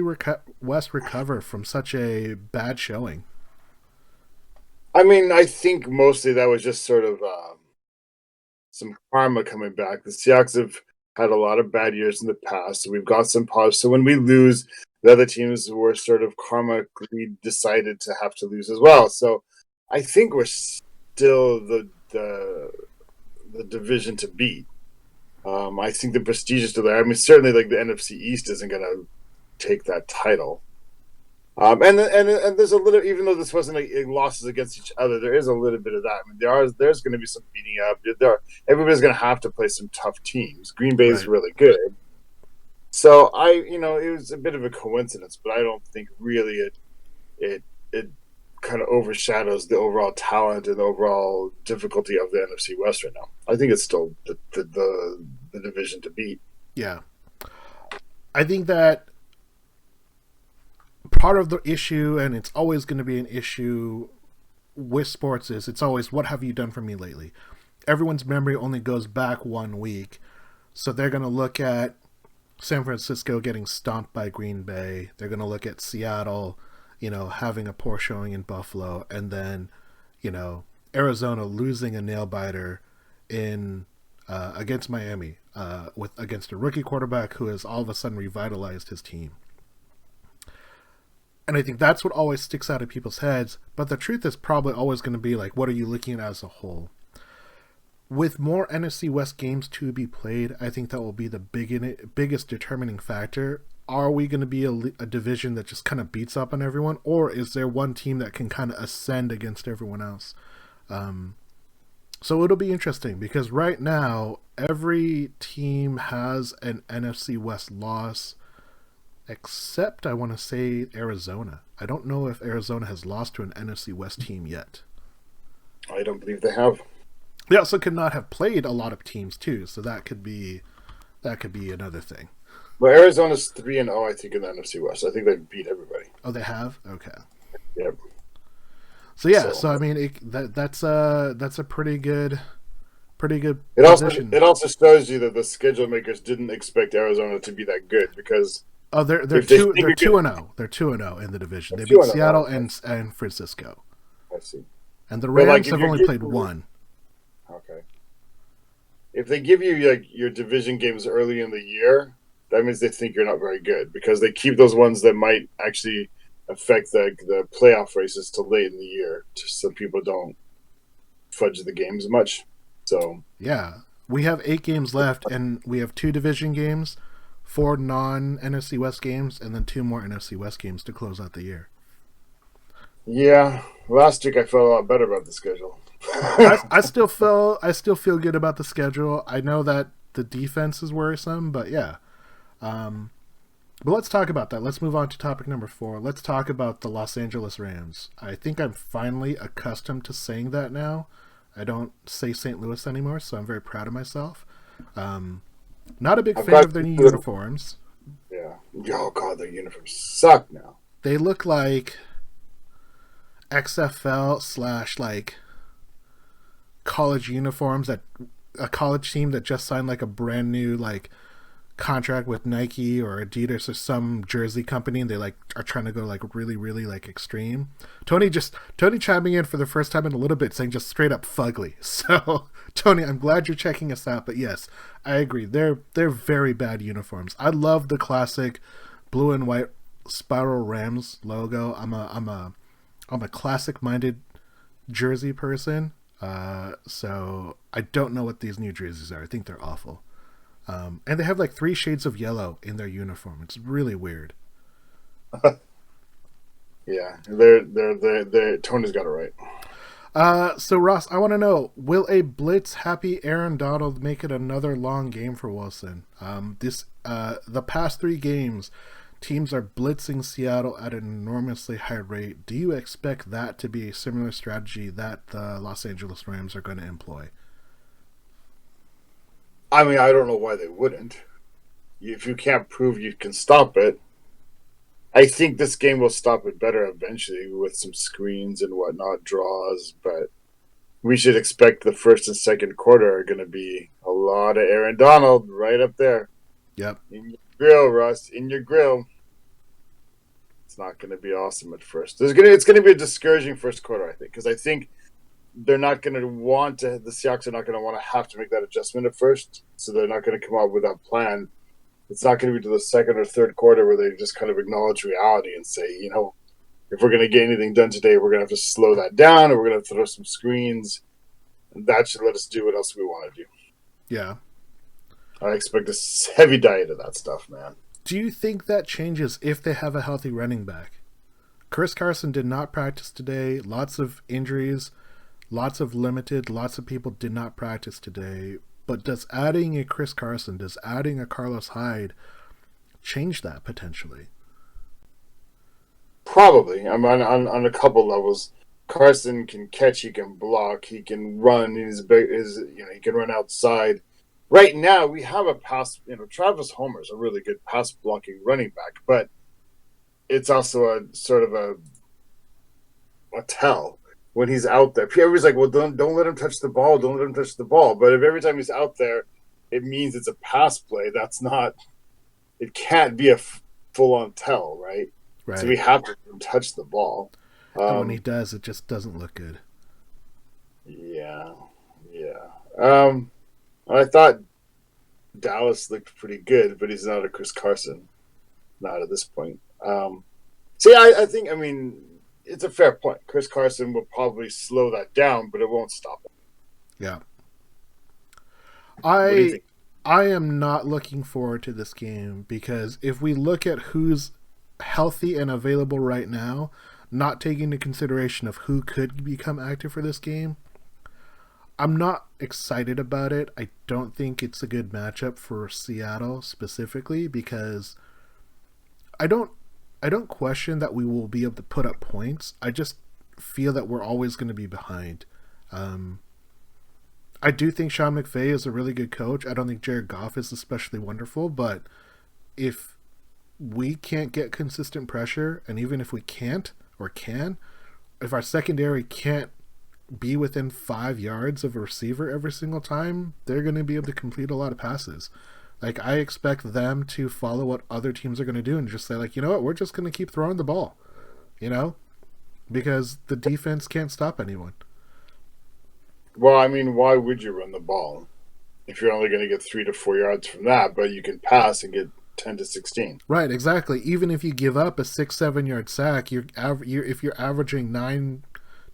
West recover from such a bad showing? I mean, I think mostly that was just sort of some karma coming back. The Seahawks have had a lot of bad years in the past, so we've got some pause. So when we lose, the other teams were sort of karmically decided to have to lose as well. So I think we're still the division to beat. I think the prestige is still there. I mean, certainly, like the NFC East isn't going to take that title. And there's a little, even though this wasn't a losses against each other, there is a little bit of that. I mean, there's going to be some beating up. Everybody's going to have to play some tough teams. Green Bay is really good. So it was a bit of a coincidence, but I don't think really it kind of overshadows the overall talent and the overall difficulty of the NFC West right now. I think it's still the division to beat. Yeah. I think that part of the issue, and it's always going to be an issue with sports, is it's always, what have you done for me lately? Everyone's memory only goes back 1 week. So they're going to look at San Francisco getting stomped by Green Bay. They're going to look at Seattle, having a poor showing in Buffalo, and then, Arizona losing a nail biter in against Miami against a rookie quarterback who has all of a sudden revitalized his team. And I think that's what always sticks out of people's heads. But the truth is probably always going to be like, what are you looking at as a whole? With more NFC West games to be played, I think that will be the biggest determining factor. Are we going to be a division that just kind of beats up on everyone? Or is there one team that can kind of ascend against everyone else? So it'll be interesting because right now, every team has an NFC West loss, except I want to say Arizona. I don't know if Arizona has lost to an NFC West team yet. I don't believe they have. They also could not have played a lot of teams too, so that could be another thing. Well, Arizona's 3-0, I think, in the NFC West. I think they beat everybody. Oh, they have? Okay. Yep. So yeah, so I mean, that's a pretty good position. It also shows you that the schedule makers didn't expect Arizona to be that good because they're 2-0. They're 2-0 in the division. They beat Seattle and Francisco. I see. And the Rams have only played 1. Okay. If they give you your division games early in the year, that means they think you're not very good because they keep those ones that might actually affect the playoff races till late in the year, just so people don't fudge the games much. So yeah, we have 8 games left, and we have 2 division games, 4 non-NFC West games, and then 2 more NFC West games to close out the year. Yeah, last week I felt a lot better about the schedule. I still feel good about the schedule. I know that the defense is worrisome, but yeah. But let's talk about that. Let's move on to topic number 4. Let's talk about the Los Angeles Rams. I think I'm finally accustomed to saying that now. I don't say St. Louis anymore, so I'm very proud of myself. Not a big fan of their new uniforms. Yeah. Oh, God, their uniforms suck now. They look like XFL / like college uniforms that a college team that just signed like a brand new like contract with Nike or Adidas or some jersey company, and they like are trying to go like really, really like extreme. Tony chiming in for the first time in a little bit, saying just straight up fugly. So Tony, I'm glad you're checking us out. But yes, I agree. They're very bad uniforms. I love the classic blue and white Spiral Rams logo. I'm a classic minded jersey person. So I don't know what these new jerseys are. I think they're awful. And they have like 3 shades of yellow in their uniform. It's really weird. Yeah, they're Tony's got it right. So Ross, I want to know, will a Blitz-happy Aaron Donald make it another long game for Wilson? The past 3 games, teams are blitzing Seattle at an enormously high rate. Do you expect that to be a similar strategy that the Los Angeles Rams are going to employ? I mean, I don't know why they wouldn't. If you can't prove you can stop it, I think this game will stop it better eventually with some screens and whatnot, draws. But we should expect the first and second quarter are going to be a lot of Aaron Donald right up there. Yep. In your grill, Russ. In your grill. It's not going to be awesome at first. It's going to be a discouraging first quarter, I think, because I think they're not going to want to. The Seahawks are not going to want to have to make that adjustment at first, so they're not going to come up with that plan. It's not going to be to the second or third quarter where they just kind of acknowledge reality and say, you know, if we're going to get anything done today, we're going to have to slow that down, or we're going to throw some screens, and that should let us do what else we want to do. Yeah, I expect a heavy diet of that stuff, man. Do you think that changes if they have a healthy running back? Chris Carson did not practice today. Lots of injuries. Lots of people did not practice today. But does adding a Chris Carson, does adding a Carlos Hyde change that potentially? Probably. I'm on a couple levels. Carson can catch, he can block, he can run. He can run outside. Right now, we have a pass. Travis Homer's a really good pass blocking running back, but it's also a sort of a tell. When he's out there, everybody's like, well, don't let him touch the ball. Don't let him touch the ball. But if every time he's out there, it means it's a pass play, that's not – it can't be a full-on tell, right? Right. So we have to touch the ball. And when he does, it just doesn't look good. Yeah. I thought Dallas looked pretty good, but he's not a Chris Carson. Not at this point. I think it's a fair point. Chris Carson will probably slow that down, but it won't stop it. Yeah. I am not looking forward to this game because if we look at who's healthy and available right now, not taking into consideration of who could become active for this game, I'm not excited about it. I don't think it's a good matchup for Seattle specifically because I don't question that we will be able to put up points. I just feel that we're always going to be behind. I do think Sean McVay is a really good coach. I don't think Jared Goff is especially wonderful, but if we can't get consistent pressure, and even if we can't or can, if our secondary can't be within 5 yards of a receiver every single time, they're going to be able to complete a lot of passes. Like, I expect them to follow what other teams are going to do and just say, like, you know what, we're just going to keep throwing the ball, because the defense can't stop anyone. Well, why would you run the ball if you're only going to get 3 to 4 yards from that, but you can pass and get 10 to 16? Right, exactly. Even if you give up a 6-7 yard sack, if you're averaging 9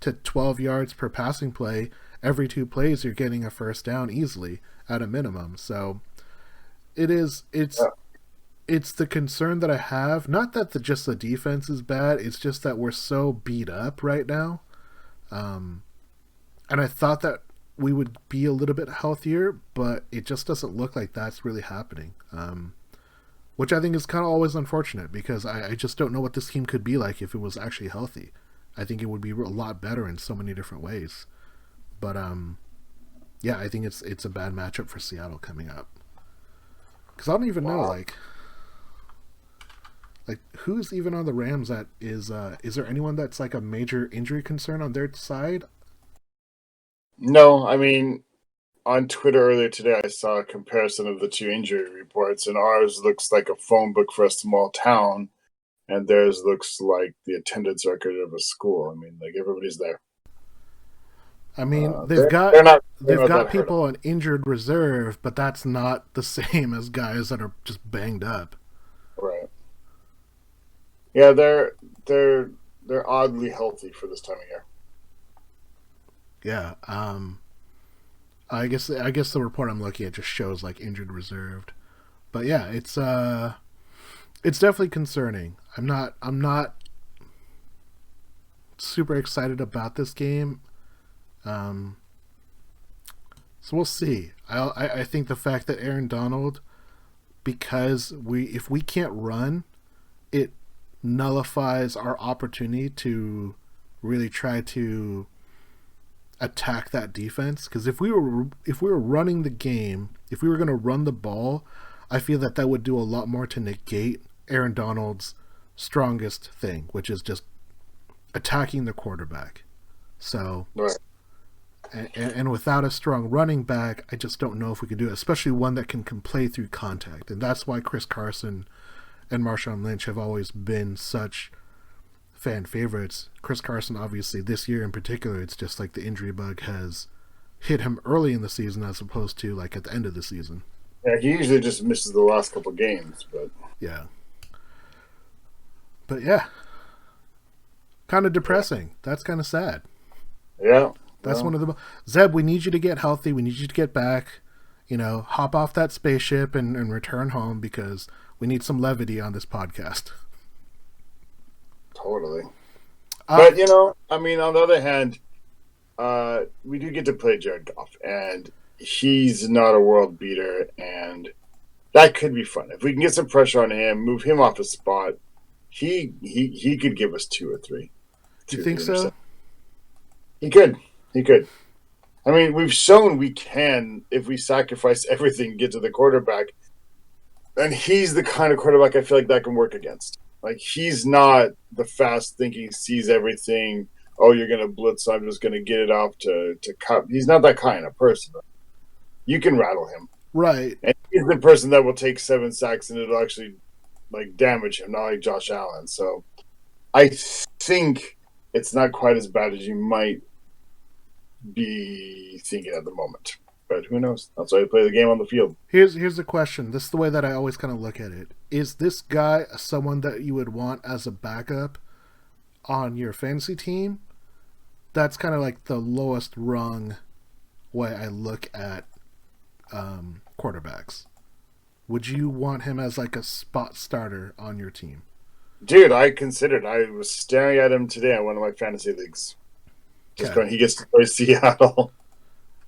to 12 yards per passing play, every 2 plays you're getting a first down easily at a minimum. So it's the concern that I have. Not that just the defense is bad, it's just that we're so beat up right now. And I thought that we would be a little bit healthier, but it just doesn't look like that's really happening. Which I think is kind of always unfortunate because I just don't know what this team could be like if it was actually healthy. I think it would be a lot better in so many different ways. But I think it's a bad matchup for Seattle coming up. Because I don't even know, like who's even on the Rams that is there anyone that's like a major injury concern on their side? No, on Twitter earlier today, I saw a comparison of the two injury reports, and ours looks like a phone book for a small town, and theirs looks like the attendance record of a school. I mean, like everybody's there. I mean, They're they've not got that people on injured reserve, but that's not the same as guys that are just banged up. Right. Yeah, they're oddly healthy for this time of year. Yeah. I guess the report I'm looking at just shows like injured reserved. But yeah, it's definitely concerning. I'm not super excited about this game. So we'll see. I think the fact that Aaron Donald, because if we can't run, it nullifies our opportunity to really try to attack that defense. Because if we were running the game, if we were going to run the ball, I feel that would do a lot more to negate Aaron Donald's strongest thing, which is just attacking the quarterback. So, right. And without a strong running back, I just don't know if we can do it, especially one that can play through contact. And that's why Chris Carson and Marshawn Lynch have always been such fan favorites. Chris Carson, obviously, this year in particular, it's just like the injury bug has hit him early in the season as opposed to like at the end of the season. Yeah, he usually just misses the last couple games, but yeah. But yeah, kind of depressing. That's kind of sad. Yeah. That's one of the... Zeb, we need you to get healthy. We need you to get back. You know, hop off that spaceship and return home because we need some levity on this podcast. Totally. But, you know, I mean, on the other hand, we do get to play Jared Goff, and he's not a world beater, and that could be fun. If we can get some pressure on him, move him off his spot, he could give us 2 or 3. Do you think so? He could. He could. I mean, we've shown we can, if we sacrifice everything, get to the quarterback. And he's the kind of quarterback I feel like that can work against. Like, he's not the fast thinking, sees everything. Oh, you're going to blitz, so I'm just going to get it off to cut. He's not that kind of person. You can rattle him. Right. And he's the person that will take 7 sacks and it'll actually, like, damage him, not like Josh Allen. So I think it's not quite as bad as you might be thinking at the moment, but who knows? That's why you play the game on the field. Here's the question. This is the way that I always kind of look at it. Is this guy someone that you would want as a backup on your fantasy team? That's kind of like the lowest rung way I look at quarterbacks. Would you want him as like a spot starter on your team? Dude, I was staring at him today on one of my fantasy leagues. Just going, he gets to play Seattle.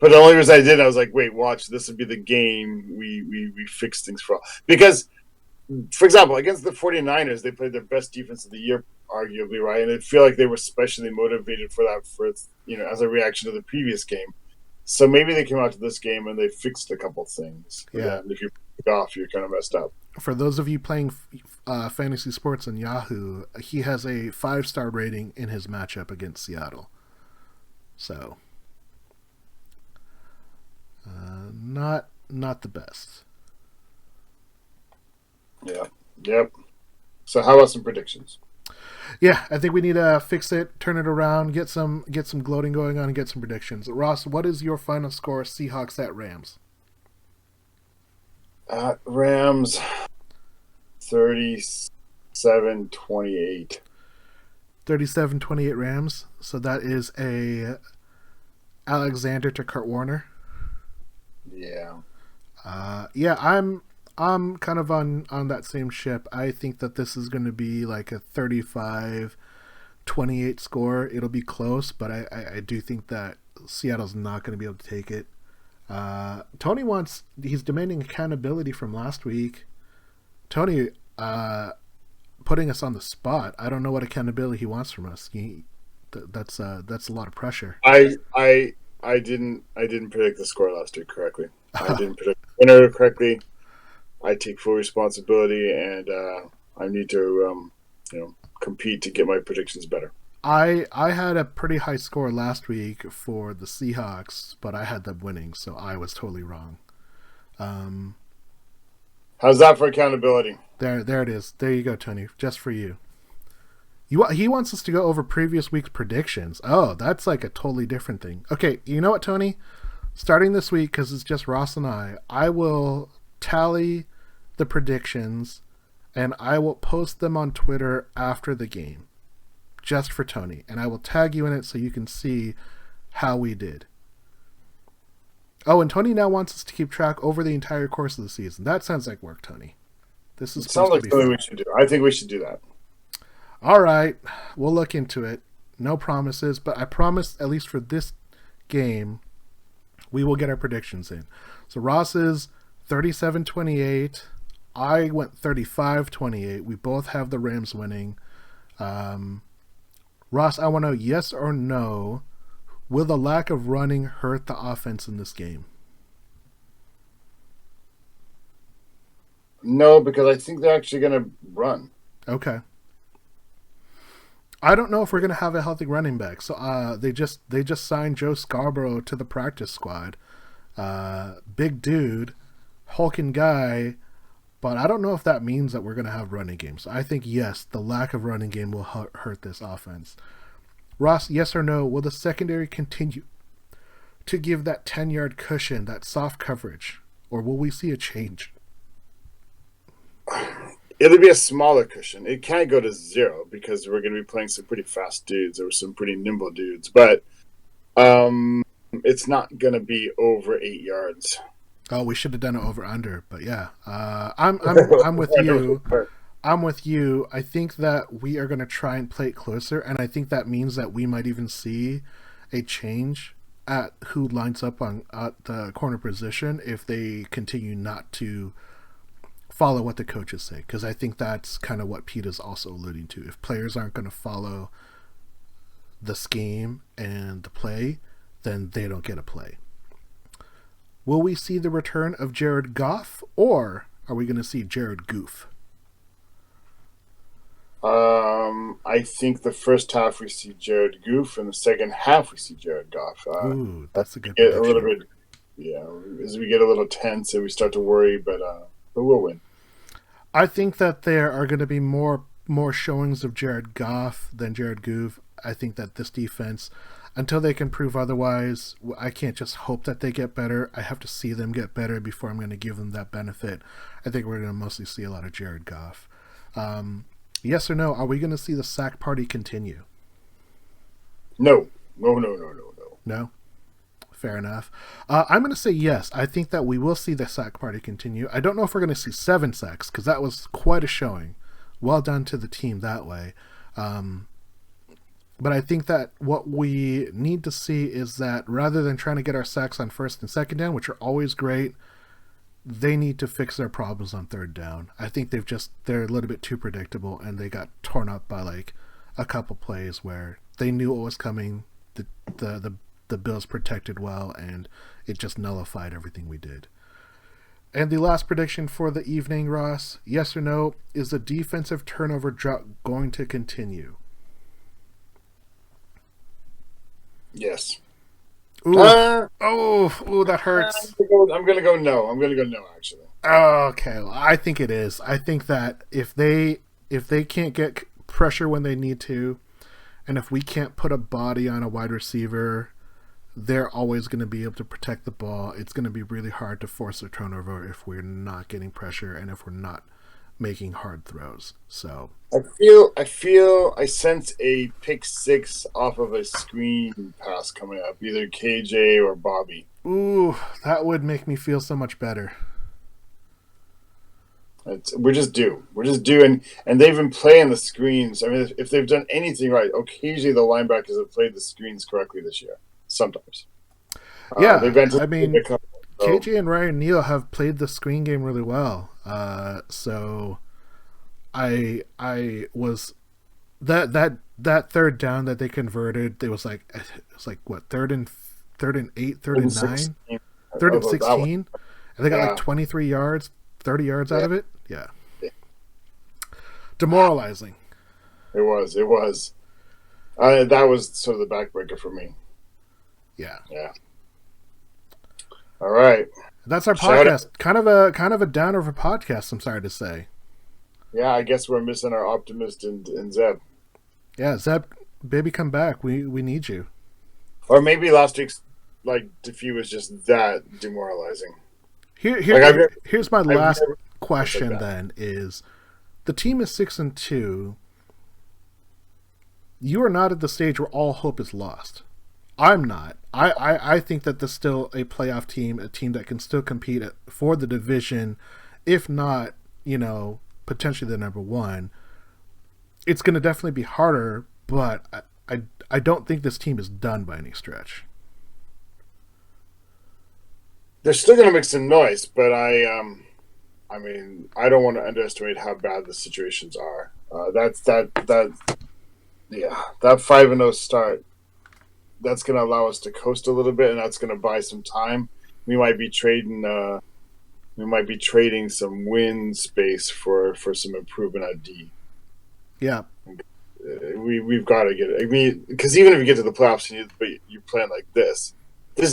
But the only reason I did, I was like, wait, watch. This would be the game we fix things for all. Because, for example, against the 49ers, they played their best defense of the year, arguably, right? And I feel like they were especially motivated for that, as a reaction to the previous game. So maybe they came out to this game and they fixed a couple things. Yeah. And if you pick off, you're kind of messed up. For those of you playing fantasy sports on Yahoo, he has a 5-star rating in his matchup against Seattle. So, not the best. Yeah. Yep. So how about some predictions? Yeah, I think we need to fix it, turn it around, get some gloating going on, and get some predictions. Ross, what is your final score? Seahawks at Rams. Rams 37-28. 37-28 Rams. So that is a Alexander to Kurt Warner. Yeah. Yeah, I'm kind of on that same ship. I think that this is going to be like a 35-28 score. It'll be close, but I do think that Seattle's not going to be able to take it. Tony he's demanding accountability from last week. Tony, putting us on the spot. I don't know what accountability he wants from us. That's a lot of pressure. I didn't predict the score last week correctly. I didn't predict the winner correctly. I take full responsibility, and I need to compete to get my predictions better. I had a pretty high score last week for the Seahawks, but I had them winning, so I was totally wrong. How's that for accountability? There it is. There you go, Tony. Just for you. He wants us to go over previous week's predictions. Oh, that's like a totally different thing. Okay, you know what, Tony? Starting this week, because it's just Ross and I will tally the predictions, and I will post them on Twitter after the game, just for Tony. And I will tag you in it so you can see how we did. Oh, and Tony now wants us to keep track over the entire course of the season. That sounds like work, Tony. This is sounds like something we should do. I think we should do that. All right, we'll look into it. No promises, but I promise, at least for this game, we will get our predictions in. So Ross is 37-28. I went 35-28. We both have the Rams winning. Ross, I want to know, yes or no, will the lack of running hurt the offense in this game? No, because I think they're actually going to run. Okay. I don't know if we're going to have a healthy running back. So they just signed Joe Scarborough to the practice squad. Big dude, hulking guy, but I don't know if that means that we're going to have running games. I think, yes, the lack of running game will hurt this offense. Ross, yes or no, will the secondary continue to give that 10-yard cushion, that soft coverage, or will we see a change? It'll be a smaller cushion. It can't go to 0 because we're going to be playing some pretty fast dudes or some pretty nimble dudes. But it's not going to be over 8 yards. Oh, we should have done it over under. But yeah, I'm with you. I'm with you. I think that we are going to try and play it closer, and I think that means that we might even see a change at who lines up at the corner position if they continue not to follow what the coaches say, because I think that's kind of what Pete is also alluding to. If players aren't going to follow the scheme and the play, then they don't get a play. Will we see the return of Jared Goff, or are we going to see Jared Goof? I think the first half we see Jared Goof, and the second half we see Jared Goff. Ooh, that's a good prediction. A little bit, yeah, as we get a little tense and we start to worry, but we'll win. I think that there are going to be more showings of Jared Goff than Jared Goof. I think that this defense, until they can prove otherwise, I can't just hope that they get better. I have to see them get better before I'm going to give them that benefit. I think we're going to mostly see a lot of Jared Goff. Yes or no, are we going to see the sack party continue? No. No? Fair enough. I'm going to say yes. I think that we will see the sack party continue. I don't know if we're going to see 7 sacks, because that was quite a showing. Well done to the team that way. But I think that what we need to see is that rather than trying to get our sacks on first and second down, which are always great, they need to fix their problems on third down. I think they're a little bit too predictable, and they got torn up by like a couple plays where they knew what was coming. The Bills protected well, and it just nullified everything we did. And the last prediction for the evening, Ross, yes or no, is the defensive turnover drought going to continue? Yes. Ooh, that hurts. I'm going to go no. I'm going to go no, actually. Okay, well, I think it is. I think that if they can't get pressure when they need to, and if we can't put a body on a wide receiver, they're always going to be able to protect the ball. It's going to be really hard to force a turnover if we're not getting pressure and if we're not making hard throws. So I sense a pick 6 off of a screen pass coming up, either KJ or Bobby. Ooh, that would make me feel so much better. We're just due, and they've been playing the screens. I mean, if they've done anything right, occasionally the linebackers have played the screens correctly this year. Sometimes. Yeah, I mean, KJ and Ryan Neal have played the screen game really well. So I was that third down that they converted, it was like what, third and 8, third and 9, third and 16, and they got like 23 yards, 30 yards out of it. Yeah. Demoralizing. It was. That was sort of the backbreaker for me. Yeah. Yeah. All right. That's our podcast. Kind of a downer of a podcast, I'm sorry to say. Yeah, I guess we're missing our optimist and Zeb. Yeah, Zeb, baby, come back. We need you. Or maybe last week's defeat was just that demoralizing. Here's my last question. Then is the team is 6-2. You are not at the stage where all hope is lost. I'm not. I think that there's still a playoff team, a team that can still compete for the division, if not, potentially the number one. It's going to definitely be harder, but I don't think this team is done by any stretch. They're still going to make some noise, but I don't want to underestimate how bad the situations are. That 5-0 start, that's going to allow us to coast a little bit, and that's going to buy some time. We might be trading some win space for some improvement at D. Yeah, we've got to get it. I mean, because even if you get to the playoffs and you're playing like this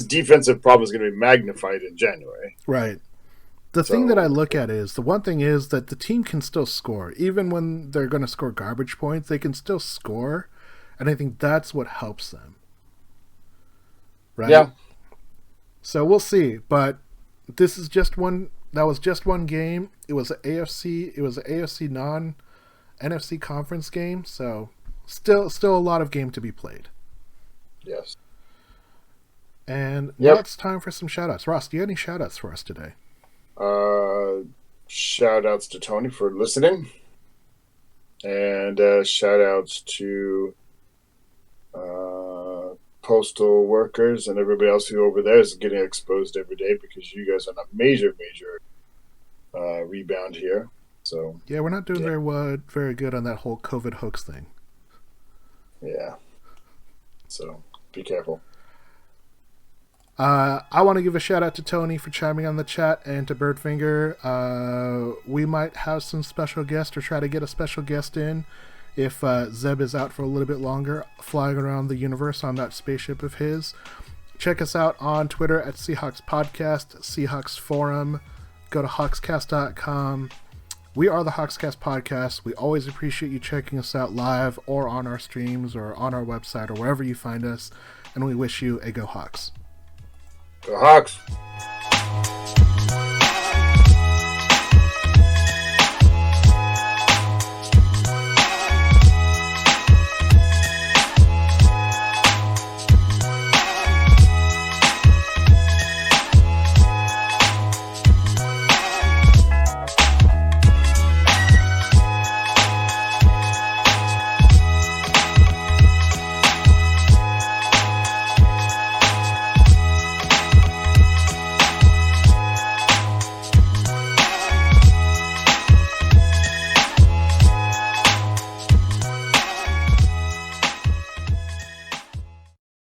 defensive problem is going to be magnified in January. Right. The thing that I look at is, the one thing is that the team can still score. Even when they're going to score garbage points, they can still score. And I think that's what helps them. Right? Yeah. So we'll see. But this is just one, that was just one game. It was an AFC non-NFC conference game. So still a lot of game to be played. Yes. And now it's time for some shout-outs. Ross, do you have any shout-outs for us today? Shout outs to Tony for listening, and shout outs to postal workers and everybody else who over there is getting exposed every day, because you guys are on a major rebound here. So yeah, we're not doing very good on that whole COVID hoax thing. Yeah, so be careful. I want to give a shout out to Tony for chiming on the chat, and to Birdfinger. We might have some special guests, or try to get a special guest in if Zeb is out for a little bit longer, flying around the universe on that spaceship of his. Check us out on Twitter at Seahawks Podcast, Seahawks Forum. Go to hawkscast.com. We are the Hawkscast Podcast. We always appreciate you checking us out live or on our streams or on our website or wherever you find us. And we wish you a Go Hawks. Go Hawks!